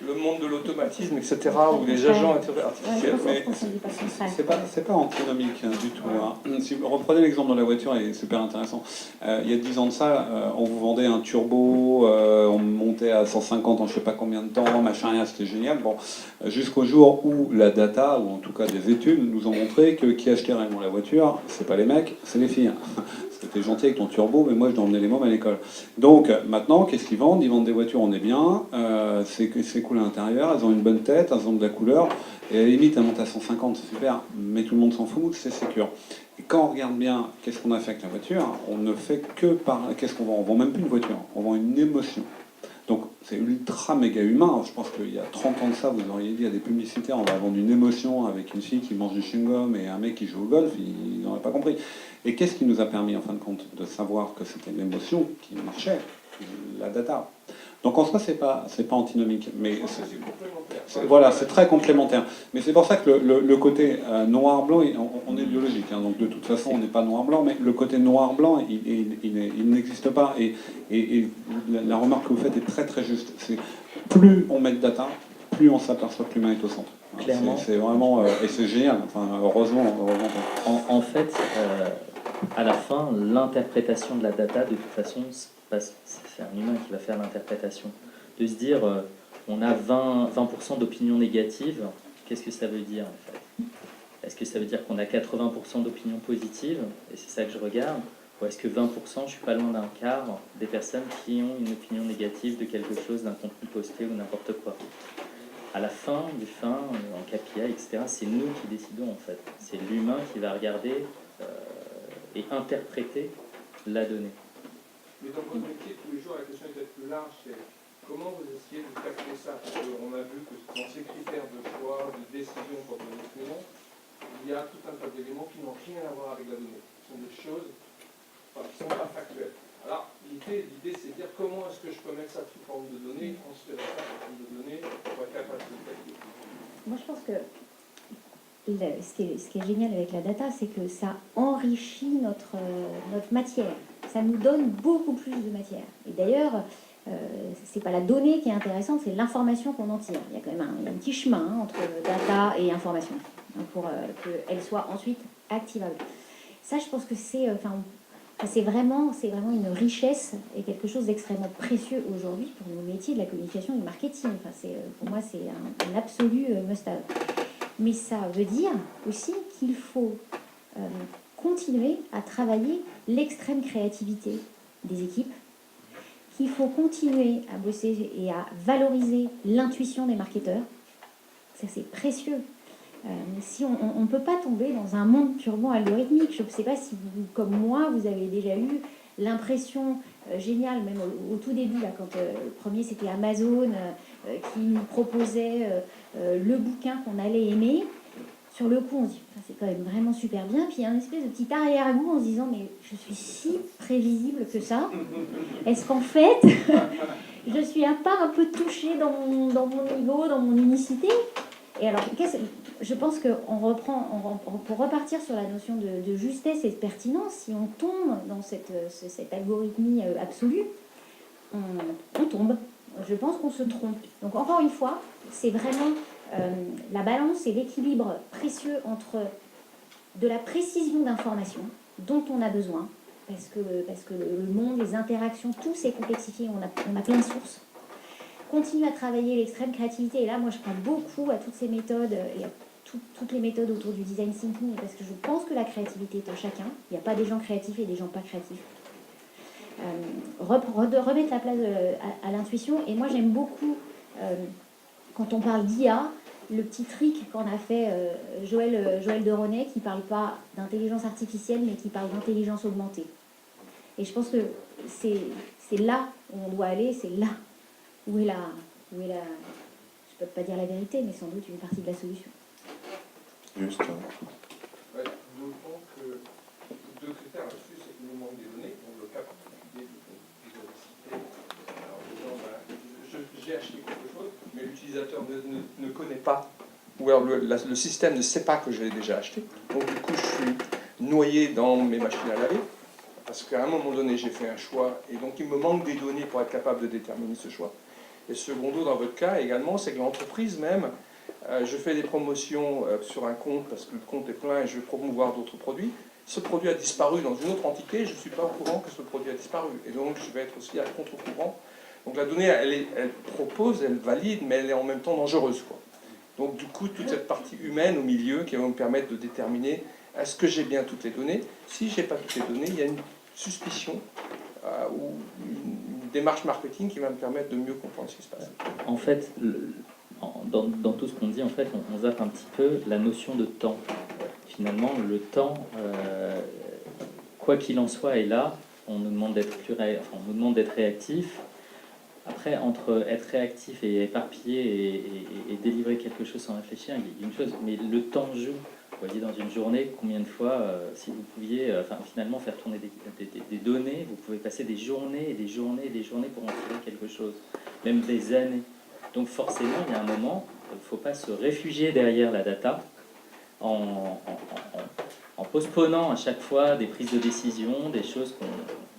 G: le monde de l'automatisme, etc., où les agents artificiels... Mais
B: c'est pas antinomique du tout. Si vous reprenez l'exemple de la voiture, et c'est super intéressant. Il y a 10 ans de ça, on vous vendait un turbo, on montait à 150 en je sais pas combien de temps, machin, rien, c'était génial. Bon, jusqu'au jour où la data, ou en tout cas des études, nous ont montré que qui achetait réellement la voiture, c'est pas les mecs, c'est les filles. C'était gentil avec ton turbo, mais moi je dois emmener les mômes à l'école. Donc maintenant, qu'est-ce qu'ils vendent? Ils vendent des voitures, on est bien, c'est cool à l'intérieur, elles ont une bonne tête, elles ont de la couleur, et à la limite, elles montent à 150, c'est super, mais tout le monde s'en fout, c'est sécure. Et quand on regarde bien qu'est-ce qu'on a fait avec la voiture, on ne fait que par... Qu'est-ce qu'on vend? On vend même plus une voiture, on vend une émotion. Donc c'est ultra méga humain. Je pense qu'il y a 30 ans de ça, vous auriez dit à des publicitaires, on va vendre une émotion avec une fille qui mange du chewing-gum et un mec qui joue au golf, ils n'auraient pas compris. Et qu'est-ce qui nous a permis, en fin de compte, de savoir que c'était l'émotion qui marchait, la data. Donc en soi, c'est pas antinomique, mais voilà, c'est très complémentaire. Mais c'est pour ça que le côté noir-blanc, on est biologique, hein, donc de toute façon, on n'est pas noir-blanc, mais le côté noir-blanc, il n'existe pas. Et la remarque que vous faites est très très juste. C'est plus on met de data, plus on s'aperçoit que l'humain est au centre.
E: Clairement.
B: C'est vraiment, et c'est génial. Enfin, heureusement.
E: En fait, à la fin, l'interprétation de la data, de toute façon, c'est un humain qui va faire l'interprétation. De se dire, on a 20% d'opinions négatives, qu'est-ce que ça veut dire en fait? Est-ce que ça veut dire qu'on a 80% d'opinions positives, et c'est ça que je regarde? Ou est-ce que 20%, je suis pas loin d'un quart des personnes qui ont une opinion négative de quelque chose, d'un contenu posté ou n'importe quoi? À la fin, en KPI, etc., c'est nous qui décidons en fait. C'est l'humain qui va regarder et interpréter la donnée.
G: Mais dans votre métier, tous les jours, la question est peut-être plus large, c'est comment vous essayez de capter ça? Parce qu'on a vu que dans ces critères de choix, de décision pour donner ce nom, il y a tout un tas d'éléments qui n'ont rien à voir avec la donnée. Ce sont des choses qui ne sont pas factuelles. Alors, l'idée, c'est de dire comment est-ce que je peux mettre ça sous forme de données, transférer ça sous forme de données pour être capable de le calculer.
D: Moi, je pense que ce qui est génial avec la data, c'est que ça enrichit notre matière. Ça nous donne beaucoup plus de matière. Et d'ailleurs, c'est pas la donnée qui est intéressante, c'est l'information qu'on en tire. Il y a quand même un petit chemin entre data et information pour qu'elle soit ensuite activable. Ça, je pense que c'est vraiment une richesse et quelque chose d'extrêmement précieux aujourd'hui pour nos métiers de la communication et du marketing. Pour moi, c'est un absolu must-have. Mais ça veut dire aussi qu'il faut continuer à travailler l'extrême créativité des équipes, qu'il faut continuer à bosser et à valoriser l'intuition des marketeurs. Ça, c'est précieux. Si on ne peut pas tomber dans un monde purement algorithmique. Je ne sais pas si vous, comme moi, vous avez déjà eu l'impression géniale, même au tout début, là, quand le premier c'était Amazon qui nous proposait le bouquin qu'on allait aimer. Sur le coup, on se dit, c'est quand même vraiment super bien. Puis il y a un espèce de petit arrière-goût en se disant, mais je suis si prévisible que ça. Est-ce qu'en fait, je suis pas un peu touchée dans mon ego, dans mon unicité? Et alors, je pense qu'on pour repartir sur la notion de justesse et de pertinence, si on tombe dans cette algorithmie absolue, on tombe. Je pense qu'on se trompe. Donc encore une fois, c'est vraiment la balance et l'équilibre précieux entre de la précision d'information dont on a besoin, parce que le monde, les interactions, tout s'est complexifié, on a plein de sources. Continue à travailler l'extrême créativité, et là moi je crois beaucoup à toutes ces méthodes et à toutes les méthodes autour du design thinking, parce que je pense que la créativité est en chacun. Il n'y a pas des gens créatifs et des gens pas créatifs. Remettre la place à l'intuition, et moi j'aime beaucoup quand on parle d'IA, le petit trick qu'en a fait Joël de René, qui ne parle pas d'intelligence artificielle, mais qui parle d'intelligence augmentée. Et je pense que c'est là où on doit aller, c'est là où est la... je ne peux pas dire la vérité, mais sans doute une partie de la solution.
A: Juste.
G: Ouais, d'autant que deux critères là-dessus, c'est qu'il nous manque des données, donc le cas particulier de véracité. Alors, j'ai acheté quelque chose, mais l'utilisateur ne connaît pas, ou alors le système ne sait pas que je l'ai déjà acheté. Donc du coup, je suis noyé dans mes machines à laver, parce qu'à un moment donné, j'ai fait un choix, et donc il me manque des données pour être capable de déterminer ce choix. Et secondo, dans votre cas également, c'est que l'entreprise même, je fais des promotions sur un compte, parce que le compte est plein et je veux promouvoir d'autres produits. Ce produit a disparu dans une autre entité, je ne suis pas au courant que ce produit a disparu. Et donc, je vais être aussi à contre-courant. Donc la donnée, elle propose, elle valide, mais elle est en même temps dangereuse, quoi. Donc du coup, toute cette partie humaine au milieu qui va me permettre de déterminer est-ce que j'ai bien toutes les données. Si je n'ai pas toutes les données, il y a une suspicion ou une démarche marketing qui va me permettre de mieux comprendre ce qui se passe.
E: En fait, dans tout ce qu'on dit, en fait, on zappe un petit peu la notion de temps. Finalement, le temps, quoi qu'il en soit, est là. On nous demande d'être réactif. Après, entre être réactif et éparpillé et délivrer quelque chose sans réfléchir, il y a une chose, mais le temps joue. Vous voyez, dans une journée, combien de fois, si vous pouviez finalement faire tourner des données, vous pouvez passer des journées et des journées et des journées pour en tirer quelque chose, même des années. Donc forcément, il y a un moment, il ne faut pas se réfugier derrière la data en postponant à chaque fois des prises de décision, des choses qu'on...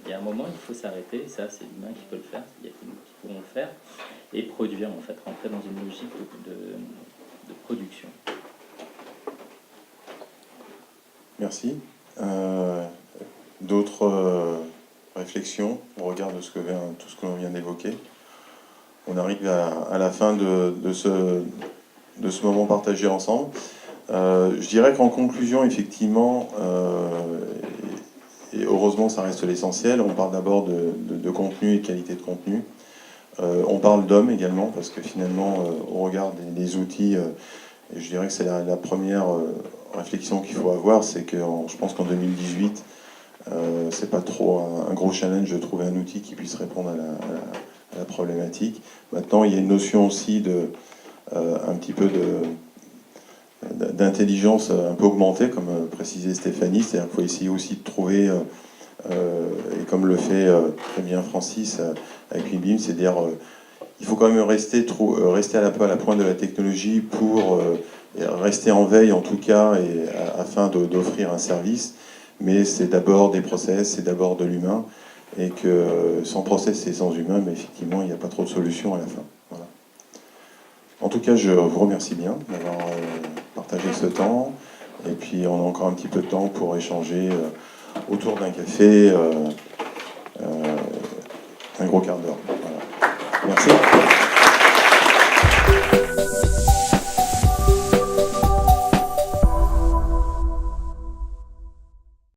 E: Il y a un moment, il faut s'arrêter, ça c'est l'humain qui peut le faire, il y a qui pourront le faire, et produire, en fait, rentrer dans une logique de production.
A: Merci. D'autres réflexions au regard de tout ce que l'on vient d'évoquer? On arrive à la fin de ce moment partagé ensemble. Je dirais qu'en conclusion, effectivement, et heureusement ça reste l'essentiel, on parle d'abord de contenu et de qualité de contenu. On parle d'hommes également, parce que finalement, au regard des outils, et je dirais que c'est la première réflexion qu'il faut avoir, c'est que je pense qu'en 2018, c'est pas trop un gros challenge de trouver un outil qui puisse répondre à la problématique. Maintenant, il y a une notion aussi un petit peu d'intelligence un peu augmentée, comme précisait Stéphanie, c'est-à-dire qu'il faut essayer aussi de trouver, et comme le fait très bien Francis avec PimBeam, c'est-à-dire il faut quand même rester à la pointe de la technologie pour rester en veille en tout cas, afin d'offrir un service, mais c'est d'abord des process, c'est d'abord de l'humain, et que sans process et sans humain, mais effectivement, il n'y a pas trop de solutions à la fin. Voilà. En tout cas, je vous remercie bien d'avoir partagé ce temps, et puis on a encore un petit peu de temps pour échanger autour d'un café